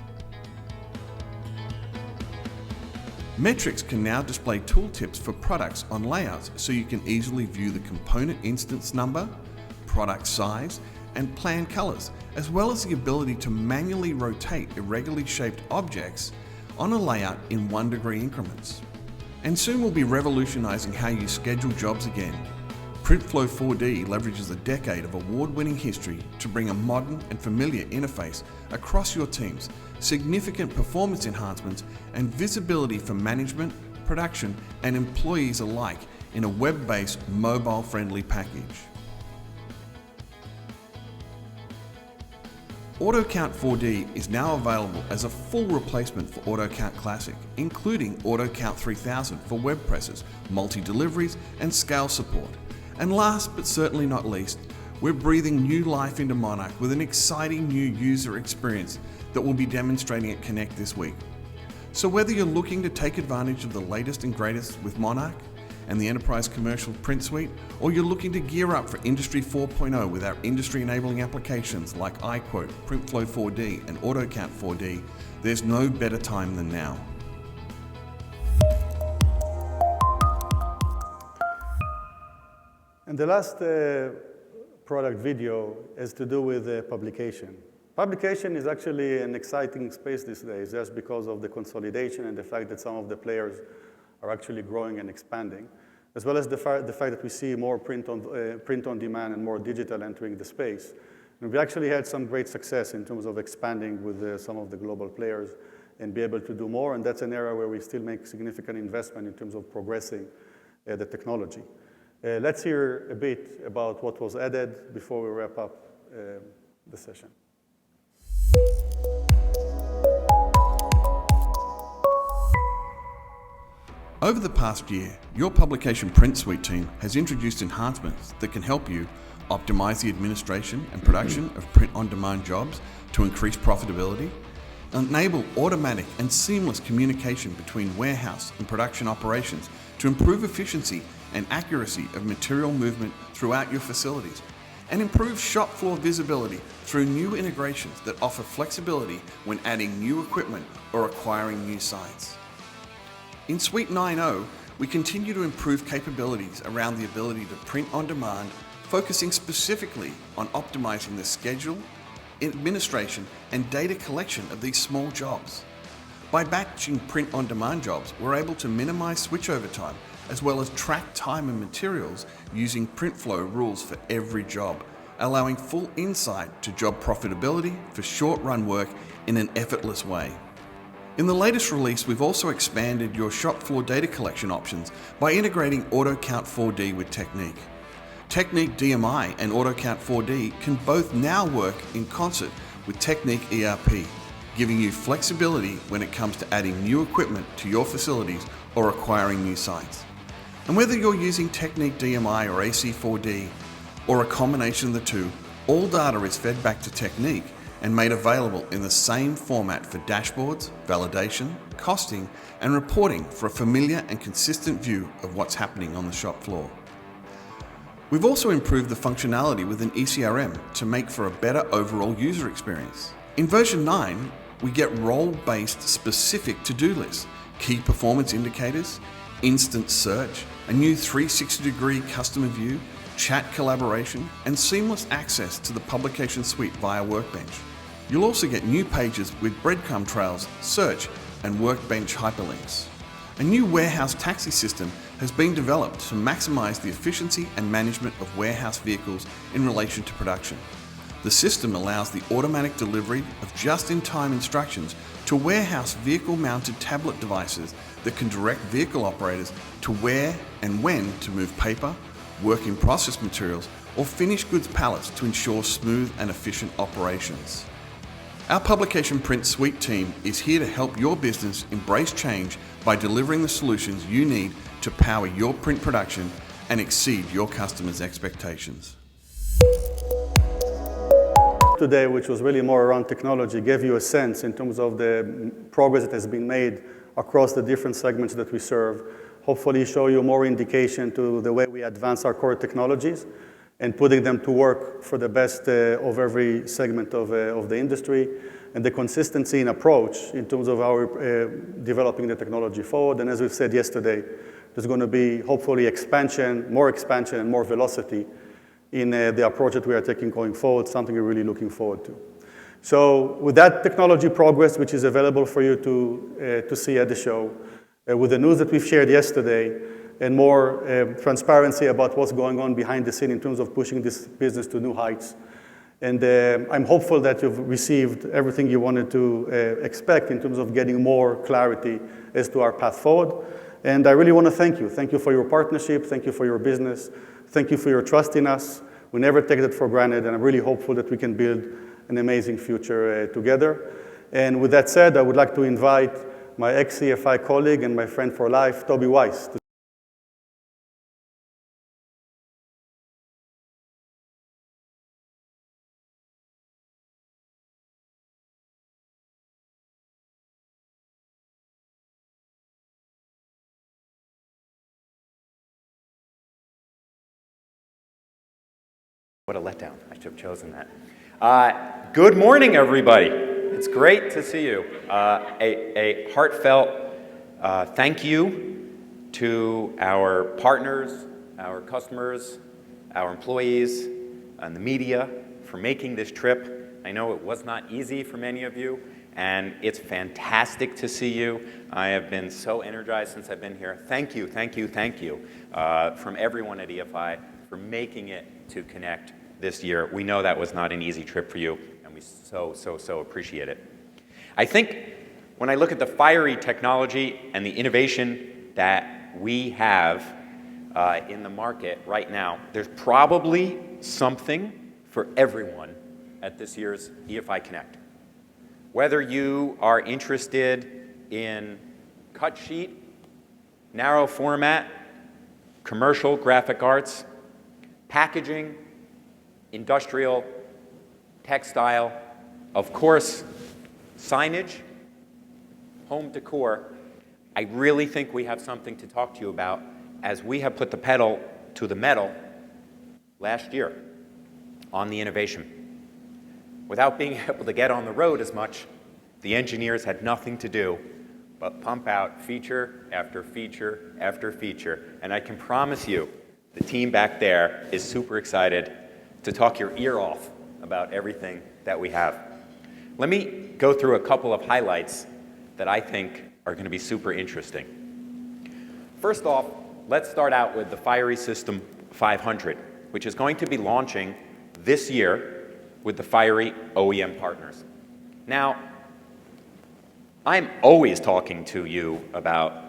Metrics can now display tooltips for products on layouts so you can easily view the component instance number, product size, and plan colors, as well as the ability to manually rotate irregularly shaped objects on a layout in 1-degree increments. And soon we'll be revolutionizing how you schedule jobs again. PrintFlow 4D leverages a decade of award-winning history to bring a modern and familiar interface across your teams, significant performance enhancements, and visibility for management, production, and employees alike in a web-based, mobile-friendly package. AutoCount 4D is now available as a full replacement for AutoCount Classic, including AutoCount 3000 for web presses, multi-deliveries, and scale support. And last but certainly not least, we're breathing new life into Monarch with an exciting new user experience that we'll be demonstrating at Connect this week. So whether you're looking to take advantage of the latest and greatest with Monarch and the Enterprise Commercial Print Suite, or you're looking to gear up for Industry 4.0 with our industry-enabling applications like iQuote, PrintFlow 4D, and AutoCount 4D, there's no better time than now. And the last product video has to do with publication. Publication is actually an exciting space these days just because of the consolidation and the fact that some of the players are actually growing and expanding, as well as the fact that we see more print on demand and more digital entering the space. And we actually had some great success in terms of expanding with some of the global players and be able to do more, and that's an area where we still make significant investment in terms of progressing the technology. Let's hear a bit about what was added before we wrap up the session. Over the past year, your Publication Print Suite team has introduced enhancements that can help you optimize the administration and production of print-on-demand jobs to increase profitability, enable automatic and seamless communication between warehouse and production operations to improve efficiency and accuracy of material movement throughout your facilities, and improve shop floor visibility through new integrations that offer flexibility when adding new equipment or acquiring new sites. In Suite 9.0, we continue to improve capabilities around the ability to print on demand, focusing specifically on optimizing the schedule, administration, and data collection of these small jobs. By batching print-on-demand jobs, we're able to minimize switchover time, as well as track time and materials using print flow rules for every job, allowing full insight to job profitability for short-run work in an effortless way. In the latest release, we've also expanded your shop floor data collection options by integrating AutoCount 4D with Technique. Technique DMI and AutoCount 4D can both now work in concert with Technique ERP, giving you flexibility when it comes to adding new equipment to your facilities or acquiring new sites. And whether you're using Technique DMI or AC4D, or a combination of the two, all data is fed back to Technique and made available in the same format for dashboards, validation, costing, and reporting for a familiar and consistent view of what's happening on the shop floor. We've also improved the functionality within ECRM to make for a better overall user experience. In version 9, we get role-based specific to-do lists, key performance indicators, instant search, a new 360-degree customer view, chat collaboration, and seamless access to the publication suite via Workbench. You'll also get new pages with breadcrumb trails, search, and Workbench hyperlinks. A new warehouse taxi system has been developed to maximize the efficiency and management of warehouse vehicles in relation to production. The system allows the automatic delivery of just-in-time instructions to warehouse vehicle-mounted tablet devices that can direct vehicle operators to where and when to move paper, work-in-process materials, or finished goods pallets to ensure smooth and efficient operations. Our Publication Print Suite team is here to help your business embrace change by delivering the solutions you need to power your print production and exceed your customers' expectations. Today, which was really more around technology, gave you a sense in terms of the progress that has been made across the different segments that we serve. Hopefully show you more indication to the way we advance our core technologies and putting them to work for the best of every segment of the industry, and the consistency in approach in terms of our developing the technology forward. And as we've said yesterday, there's going to be hopefully expansion, and more velocity in the approach that we are taking going forward, something we're really looking forward to. So with that technology progress, which is available for you to see at the show, with the news that we've shared yesterday, and more transparency about what's going on behind the scene in terms of pushing this business to new heights. And I'm hopeful that you've received everything you wanted to expect in terms of getting more clarity as to our path forward. And I really want to thank you. Thank you for your partnership. Thank you for your business. Thank you for your trust in us. We never take that for granted, and I'm really hopeful that we can build an amazing future together. And with that said, I would like to invite my ex-EFI colleague and my friend for life, Toby Weiss. What a letdown. I should have chosen that. Good morning, everybody. It's great to see you. A heartfelt thank you to our partners, our customers, our employees, and the media for making this trip. I know it was not easy for many of you, and it's fantastic to see you. I have been so energized since I've been here. Thank you, thank you, thank you from everyone at EFI for making it to Connect this year. We know that was not an easy trip for you, and we so appreciate it. I think when I look at the fiery technology and the innovation that we have in the market right now, there's probably something for everyone at this year's EFI Connect. Whether you are interested in cut sheet, narrow format, commercial graphic arts, packaging, industrial, textile, of course, signage, home decor, I really think we have something to talk to you about, as we have put the pedal to the metal last year on the innovation. Without being able to get on the road as much, the engineers had nothing to do but pump out feature after feature after feature. And I can promise you, the team back there is super excited to talk your ear off about everything that we have. Let me go through a couple of highlights that I think are going to be super interesting. First off, let's start out with the Fiery System 500, which is going to be launching this year with the Fiery OEM partners. Now, I'm always talking to you about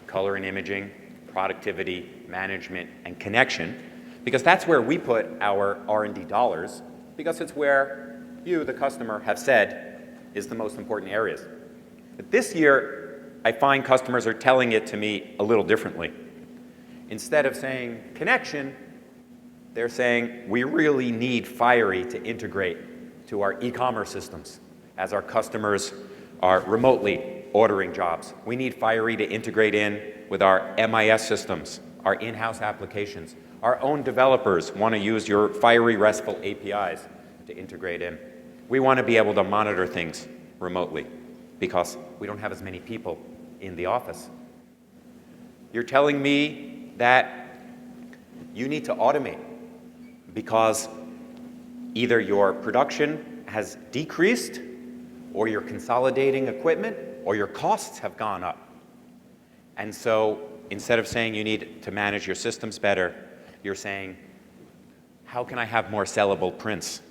color and imaging, productivity, management, and connection, because that's where we put our R&D dollars, because it's where you, the customer, have said is the most important areas. But this year, I find customers are telling it to me a little differently. Instead of saying connection, they're saying we really need Fiery to integrate to our e-commerce systems as our customers are remotely ordering jobs. We need Fiery to integrate in with our MIS systems, our in-house applications. Our own developers want to use your Fiery RESTful APIs to integrate in. We want to be able to monitor things remotely because we don't have as many people in the office. You're telling me that you need to automate because either your production has decreased, or you're consolidating equipment, or your costs have gone up. And so instead of saying you need to manage your systems better, you're saying, how can I have more sellable prints?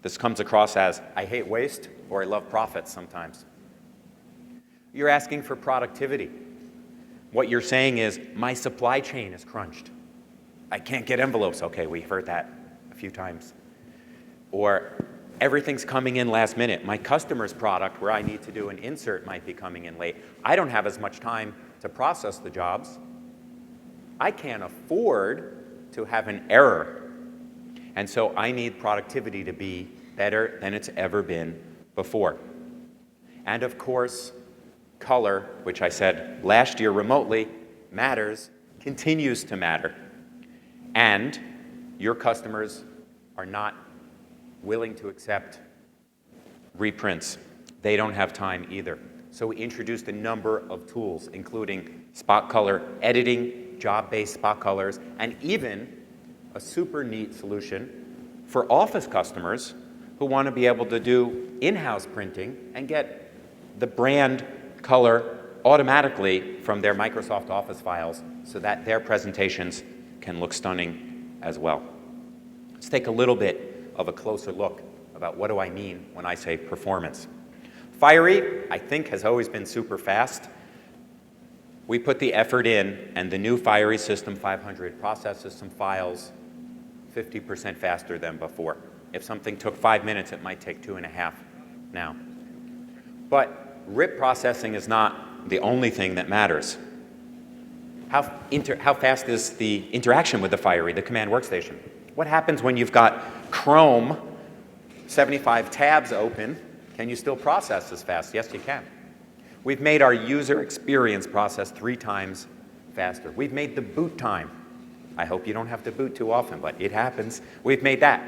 This comes across as, I hate waste, or I love profits sometimes. You're asking for productivity. What you're saying is, my supply chain is crunched. I can't get envelopes. Okay, we've heard that a few times. Or, everything's coming in last minute. My customer's product, where I need to do an insert, might be coming in late. I don't have as much time to process the jobs. I can't afford to have an error. And so I need productivity to be better than it's ever been before. And of course, color, which I said last year remotely, matters, continues to matter. And your customers are not willing to accept reprints. They don't have time either. So we introduced a number of tools, including spot color editing, job-based spot colors, and even a super neat solution for office customers who want to be able to do in-house printing and get the brand color automatically from their Microsoft Office files so that their presentations can look stunning as well. Let's take a little bit of a closer look about what do I mean when I say performance. Fiery, I think, has always been super fast. We put the effort in, and the new Fiery System 500 processes some files 50% faster than before. If something took 5 minutes, it might take 2.5 now. But RIP processing is not the only thing that matters. How fast is the interaction with the Fiery, the command workstation? What happens when you've got Chrome 75 tabs open? Can you still process as fast? Yes, you can. We've made our user experience process 3 times faster. We've made the boot time. I hope you don't have to boot too often, but it happens. We've made that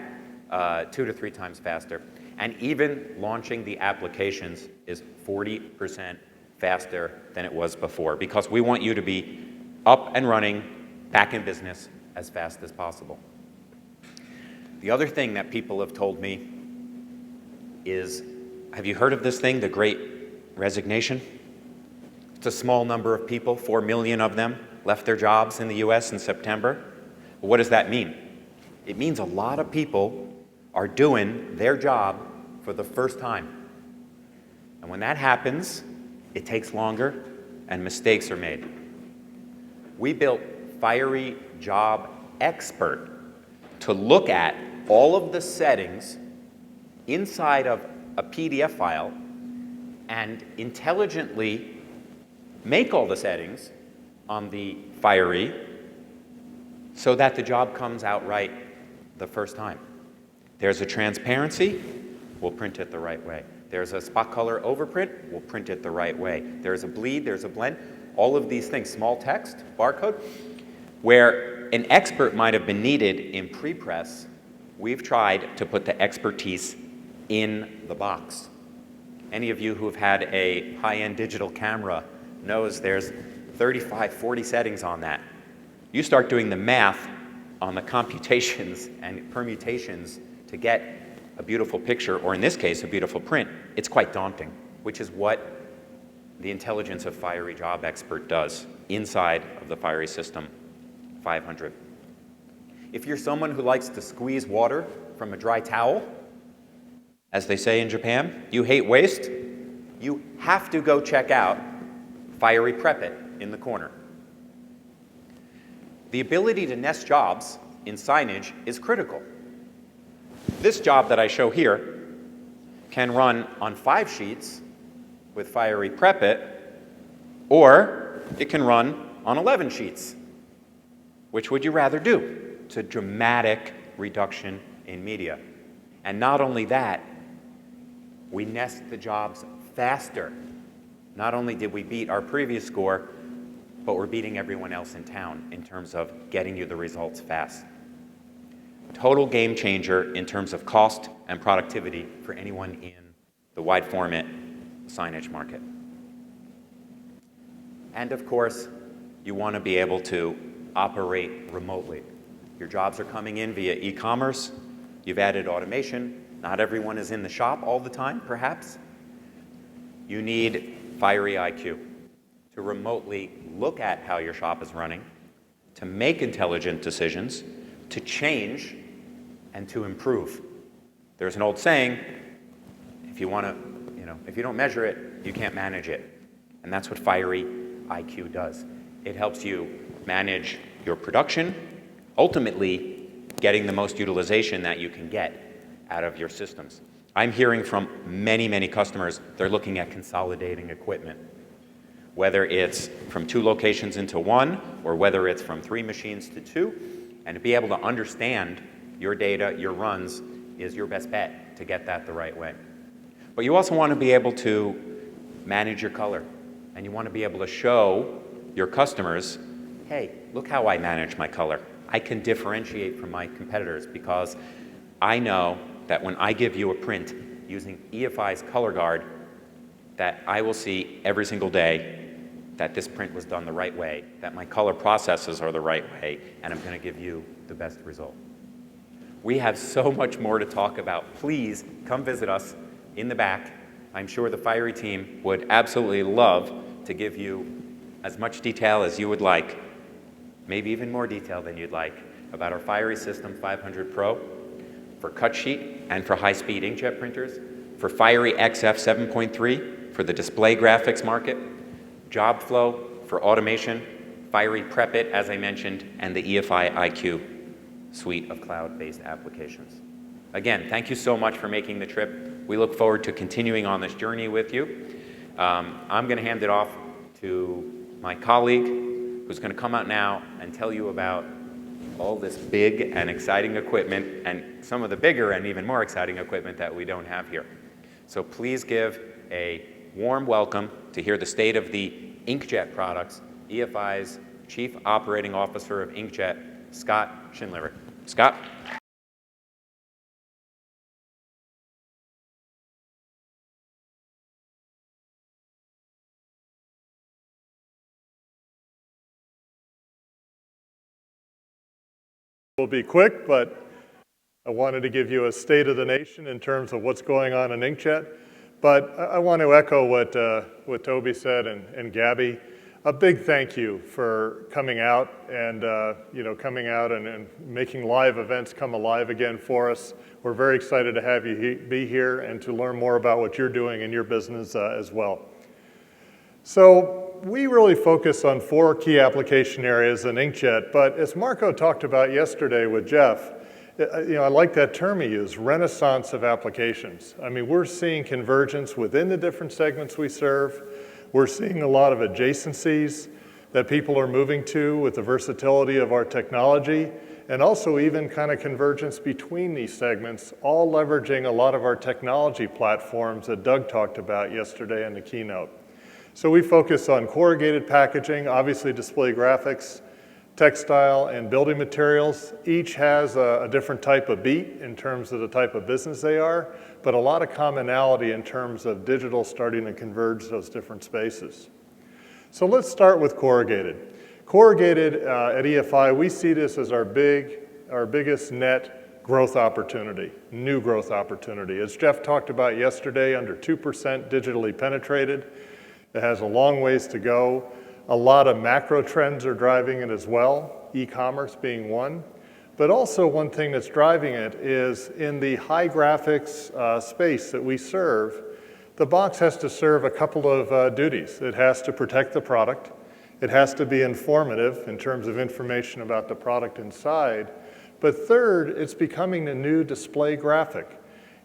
2 to 3 times faster. And even launching the applications is 40% faster than it was before, because we want you to be up and running, back in business as fast as possible. The other thing that people have told me is, have you heard of this thing, the Great Resignation? It's a small number of people, 4 million of them, left their jobs in the US in September. What does that mean? It means a lot of people are doing their job for the first time. And when that happens, it takes longer and mistakes are made. We built Fiery Job Expert to look at all of the settings inside of a PDF file and intelligently make all the settings on the Fiery so that the job comes out right the first time. There's a transparency, we'll print it the right way. There's a spot color overprint, we'll print it the right way. There's a bleed, there's a blend. All of these things, small text, barcode, where an expert might have been needed in pre-press, we've tried to put the expertise in the box. Any of you who have had a high-end digital camera knows there's 35, 40 settings on that. You start doing the math on the computations and permutations to get a beautiful picture, or in this case, a beautiful print. It's quite daunting, which is what the intelligence of Fiery Job Expert does inside of the Fiery System 500. If you're someone who likes to squeeze water from a dry towel, as they say in Japan, you hate waste, you have to go check out Fiery Prep It in the corner. The ability to nest jobs in signage is critical. This job that I show here can run on 5 sheets with Fiery Prep It, or it can run on 11 sheets. Which would you rather do? It's a dramatic reduction in media. And not only that, we nest the jobs faster. Not only did we beat our previous score, but we're beating everyone else in town in terms of getting you the results fast. Total game changer in terms of cost and productivity for anyone in the wide format signage market. And of course, you want to be able to operate remotely. Your jobs are coming in via e-commerce. You've added automation. Not everyone is in the shop all the time, perhaps. You need Fiery IQ to remotely look at how your shop is running, to make intelligent decisions, to change, and to improve. There's an old saying, if you don't measure it, you can't manage it. And that's what Fiery IQ does. It helps you manage your production, ultimately getting the most utilization that you can get out of your systems. I'm hearing from many, many customers, they're looking at consolidating equipment. Whether it's from 2 locations into 1, or whether it's from 3 machines to 2, and to be able to understand your data, your runs, is your best bet to get that the right way. But you also want to be able to manage your color, and you want to be able to show your customers, hey, look how I manage my color. I can differentiate from my competitors because I know that when I give you a print using EFI's color guard, that I will see every single day that this print was done the right way, that my color processes are the right way, and I'm going to give you the best result. We have so much more to talk about. Please come visit us in the back. I'm sure the Fiery team would absolutely love to give you as much detail as you would like, maybe even more detail than you'd like, about our Fiery System 500 Pro for cut sheet and for high-speed inkjet printers, for Fiery XF 7.3 for the display graphics market, Job Flow for automation, Fiery Prep It, as I mentioned, and the EFI IQ suite of cloud-based applications. Again, thank you so much for making the trip. We look forward to continuing on this journey with you. I'm going to hand it off to my colleague, who's going to come out now and tell you about all this big and exciting equipment, and some of the bigger and even more exciting equipment that we don't have here. So please give a warm welcome to hear the state of the Inkjet products, EFI's Chief Operating Officer of Inkjet, Scott Schinlever. Scott? We'll be quick, but I wanted to give you a state of the nation in terms of what's going on in Inkjet. But I want to echo what Toby said and Gabby. A big thank you for coming out and and making live events come alive again for us. We're very excited to have you be here and to learn more about what you're doing in your business as well. So we really focus on 4 key application areas in Inkjet, but as Marco talked about yesterday with Jeff, I like that term he used, renaissance of applications. I mean, we're seeing convergence within the different segments we serve. We're seeing a lot of adjacencies that people are moving to with the versatility of our technology, and also even kind of convergence between these segments, all leveraging a lot of our technology platforms that Doug talked about yesterday in the keynote. So we focus on corrugated packaging, obviously display graphics, textile, and building materials. Each has a different type of beat in terms of the type of business they are, but a lot of commonality in terms of digital starting to converge those different spaces. So let's start with corrugated. Corrugated at EFI, we see this as our biggest net growth opportunity, new growth opportunity. As Jeff talked about yesterday, under 2% digitally penetrated. It has a long ways to go. A lot of macro trends are driving it as well, e-commerce being one. But also one thing that's driving it is in the high graphics space that we serve, the box has to serve a couple of duties. It has to protect the product. It has to be informative in terms of information about the product inside. But third, it's becoming a new display graphic.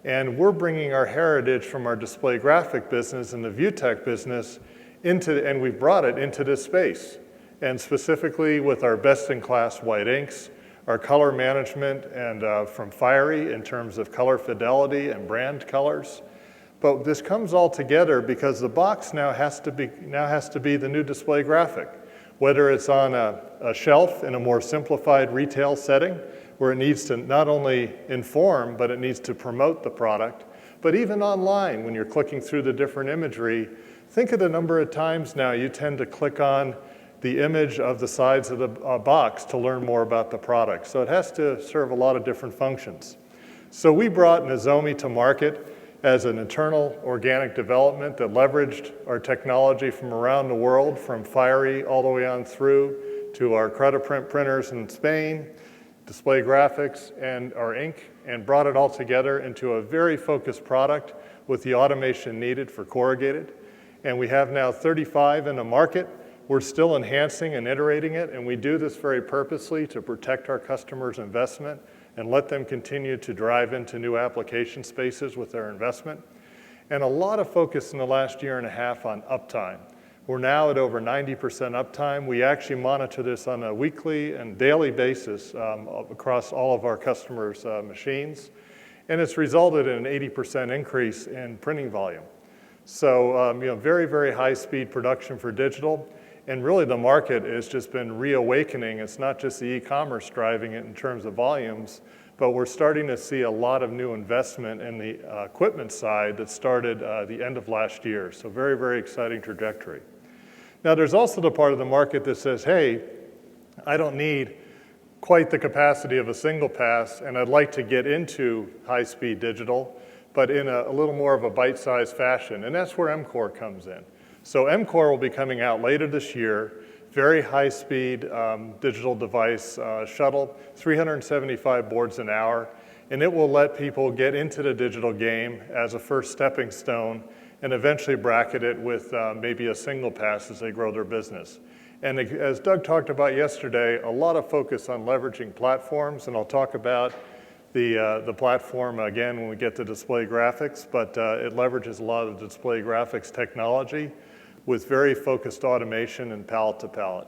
And we're bringing our heritage from our display graphic business and the ViewTech business and we've brought it into this space. And specifically with our best-in-class white inks, our color management and from Fiery in terms of color fidelity and brand colors. But this comes all together because the box now has to be the new display graphic. Whether it's on a shelf in a more simplified retail setting where it needs to not only inform, but it needs to promote the product, but even online when you're clicking through the different imagery, think of the number of times now you tend to click on the image of the sides of the box to learn more about the product. So it has to serve a lot of different functions. So we brought Nozomi to market as an internal organic development that leveraged our technology from around the world, from Fiery all the way on through to our Cretaprint printers in Spain, display graphics, and our ink, and brought it all together into a very focused product with the automation needed for corrugated. And we have now 35 in the market. We're still enhancing and iterating it, and we do this very purposely to protect our customers' investment and let them continue to drive into new application spaces with their investment. And a lot of focus in the last year and a half on uptime. We're now at over 90% uptime. We actually monitor this on a weekly and daily basis across all of our customers' machines. And it's resulted in an 80% increase in printing volume. So very, very high speed production for digital. And really the market has just been reawakening. It's not just the e-commerce driving it in terms of volumes, but we're starting to see a lot of new investment in the equipment side that started the end of last year. So very, very exciting trajectory. Now there's also the part of the market that says, hey, I don't need quite the capacity of a single pass, and I'd like to get into high-speed digital, but in a little more of a bite-sized fashion. And that's where MCore comes in. So MCore will be coming out later this year, very high-speed digital device shuttle, 375 boards an hour, and it will let people get into the digital game as a first stepping stone and eventually bracket it with maybe a single pass as they grow their business. And as Doug talked about yesterday, a lot of focus on leveraging platforms, and I'll talk about the platform again when we get to display graphics, but it leverages a lot of the display graphics technology with very focused automation and pallet to pallet.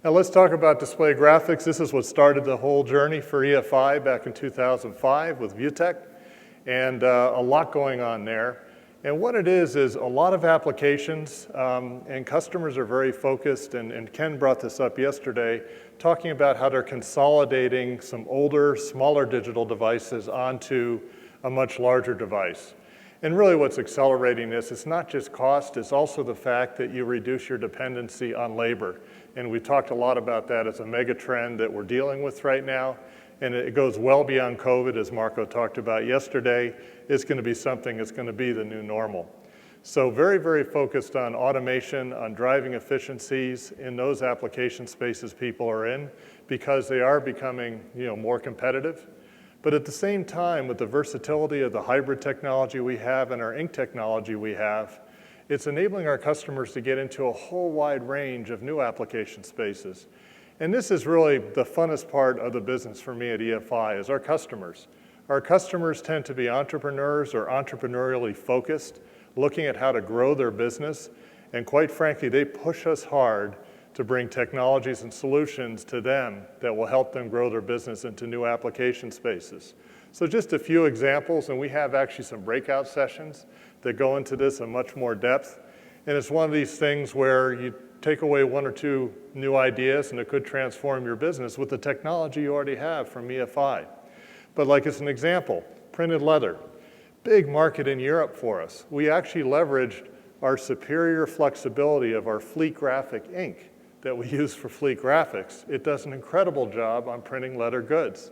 Now let's talk about display graphics. This is what started the whole journey for EFI back in 2005 with ViewTech, and a lot going on there. And what it is a lot of applications, and customers are very focused, and Ken brought this up yesterday, talking about how they're consolidating some older, smaller digital devices onto a much larger device. And really what's accelerating this, it's not just cost, it's also the fact that you reduce your dependency on labor. And we talked a lot about that as a mega trend that we're dealing with right now. And it goes well beyond COVID, as Marco talked about yesterday. It's going to be something that's going to be the new normal. So very, very focused on automation, on driving efficiencies in those application spaces people are in, because they are becoming more competitive. But at the same time, with the versatility of the hybrid technology we have and our ink technology we have, it's enabling our customers to get into a whole wide range of new application spaces. And this is really the funnest part of the business for me at EFI, is our customers. Our customers tend to be entrepreneurs or entrepreneurially focused, looking at how to grow their business. And quite frankly, they push us hard to bring technologies and solutions to them that will help them grow their business into new application spaces. So just a few examples, and we have actually some breakout sessions that go into this in much more depth. And it's one of these things where you take away one or two new ideas and it could transform your business with the technology you already have from EFI. But like as an example, printed leather, big market in Europe for us. We actually leveraged our superior flexibility of our Fleet Graphic ink that we use for Fleet Graphics. It does an incredible job on printing leather goods.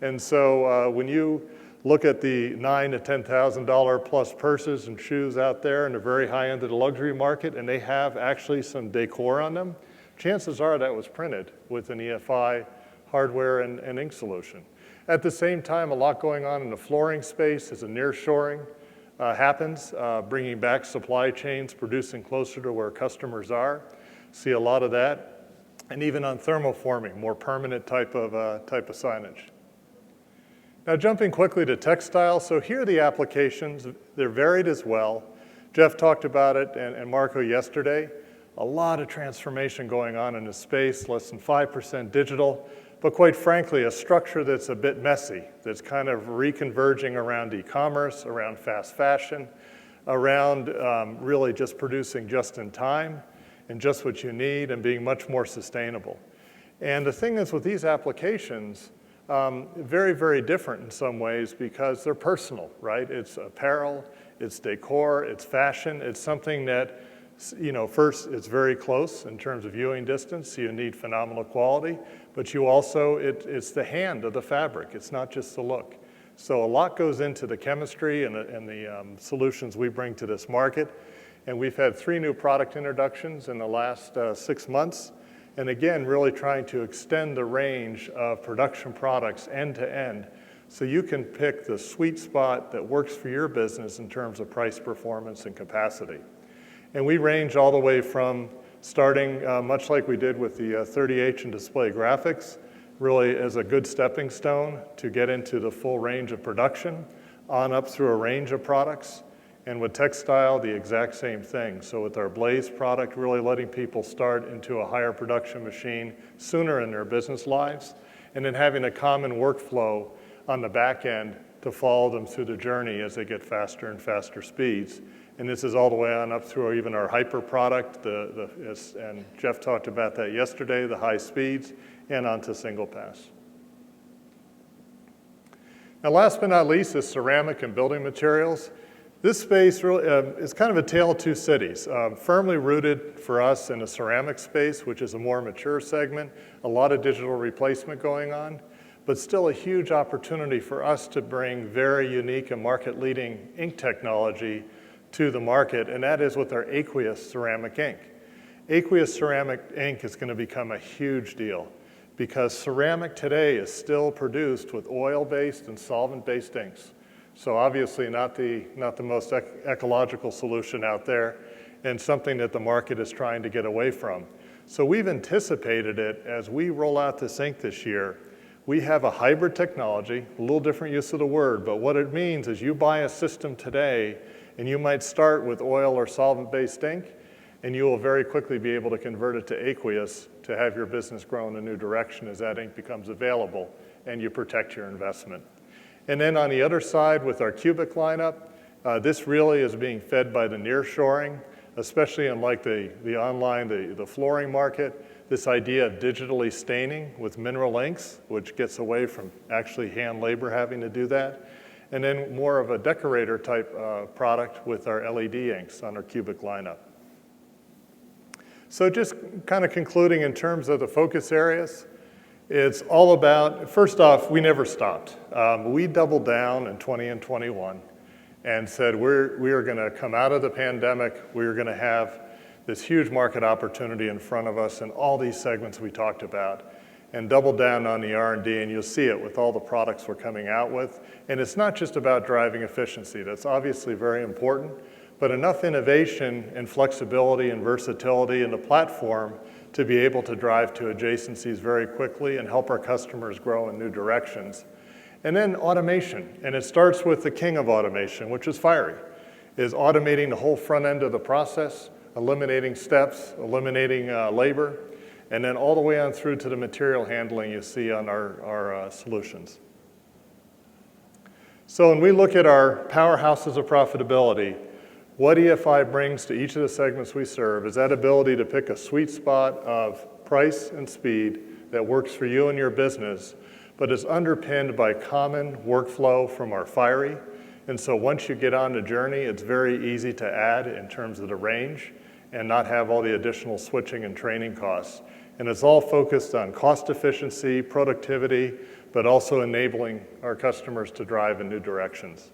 And so when you Look at the $9,000 to $10,000 plus purses and shoes out there in the very high end of the luxury market, and they have actually some decor on them. Chances are that was printed with an EFI hardware and ink solution. At the same time, a lot going on in the flooring space as a nearshoring happens, bringing back supply chains, producing closer to where customers are. See a lot of that. And even on thermoforming, more permanent type of signage. Now jumping quickly to textiles, so here are the applications. They're varied as well. Jeff talked about it and Marco yesterday. A lot of transformation going on in this space, less than 5% digital, but quite frankly, a structure that's a bit messy, that's kind of reconverging around e-commerce, around fast fashion, around really just producing just in time and just what you need and being much more sustainable. And the thing is with these applications, very, very different in some ways because they're personal, right? It's apparel, it's decor, it's fashion, it's something that, you know, first, it's very close in terms of viewing distance, so you need phenomenal quality, but you also, it's the hand of the fabric, it's not just the look. So a lot goes into the chemistry and the solutions we bring to this market, and we've had 3 new product introductions in the last 6 months, and again, really trying to extend the range of production products end to end, so you can pick the sweet spot that works for your business in terms of price, performance, and capacity. And we range all the way from starting, much like we did with the 30H and display graphics, really as a good stepping stone to get into the full range of production, on up through a range of products. And with textile, the exact same thing. So with our Blaze product, really letting people start into a higher production machine sooner in their business lives, and then having a common workflow on the back end to follow them through the journey as they get faster and faster speeds. And this is all the way on up through even our Hyper product, and Jeff talked about that yesterday, the high speeds, and onto single pass. Now last but not least is ceramic and building materials. This space really is kind of a tale of two cities, firmly rooted for us in the ceramic space, which is a more mature segment, a lot of digital replacement going on, but still a huge opportunity for us to bring very unique and market-leading ink technology to the market, and that is with our Aqueous Ceramic Ink. Aqueous Ceramic Ink is going to become a huge deal because ceramic today is still produced with oil-based and solvent-based inks. So obviously not the most ecological solution out there, and something that the market is trying to get away from. So we've anticipated it as we roll out this ink this year. We have a hybrid technology, a little different use of the word, but what it means is you buy a system today and you might start with oil or solvent-based ink, and you will very quickly be able to convert it to aqueous to have your business grow in a new direction as that ink becomes available and you protect your investment. And then on the other side with our cubic lineup, this really is being fed by the nearshoring, especially in like the flooring market, this idea of digitally staining with mineral inks, which gets away from actually hand labor having to do that. And then more of a decorator type product with our LED inks on our cubic lineup. So just kind of concluding in terms of the focus areas, it's all about, first off, we never stopped. We doubled down in 20 and 21 and said we are going to come out of the pandemic, we are going to have this huge market opportunity in front of us in all these segments we talked about, and double down on the R&D, and you'll see it with all the products we're coming out with. And it's not just about driving efficiency, that's obviously very important, but enough innovation and flexibility and versatility in the platform to be able to drive to adjacencies very quickly and help our customers grow in new directions. And then automation, and it starts with the king of automation, which is Fiery, is automating the whole front end of the process, eliminating steps, eliminating labor, and then all the way on through to the material handling you see on our solutions. So when we look at our powerhouses of profitability, what EFI brings to each of the segments we serve is that ability to pick a sweet spot of price and speed that works for you and your business, but is underpinned by common workflow from our Fiery. And so once you get on the journey, it's very easy to add in terms of the range and not have all the additional switching and training costs. and it's all focused on cost efficiency, productivity, but also enabling our customers to drive in new directions.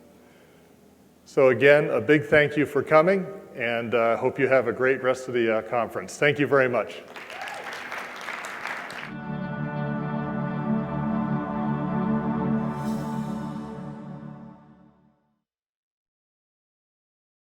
So again, a big thank you for coming, and hope you have a great rest of the conference. Thank you very much.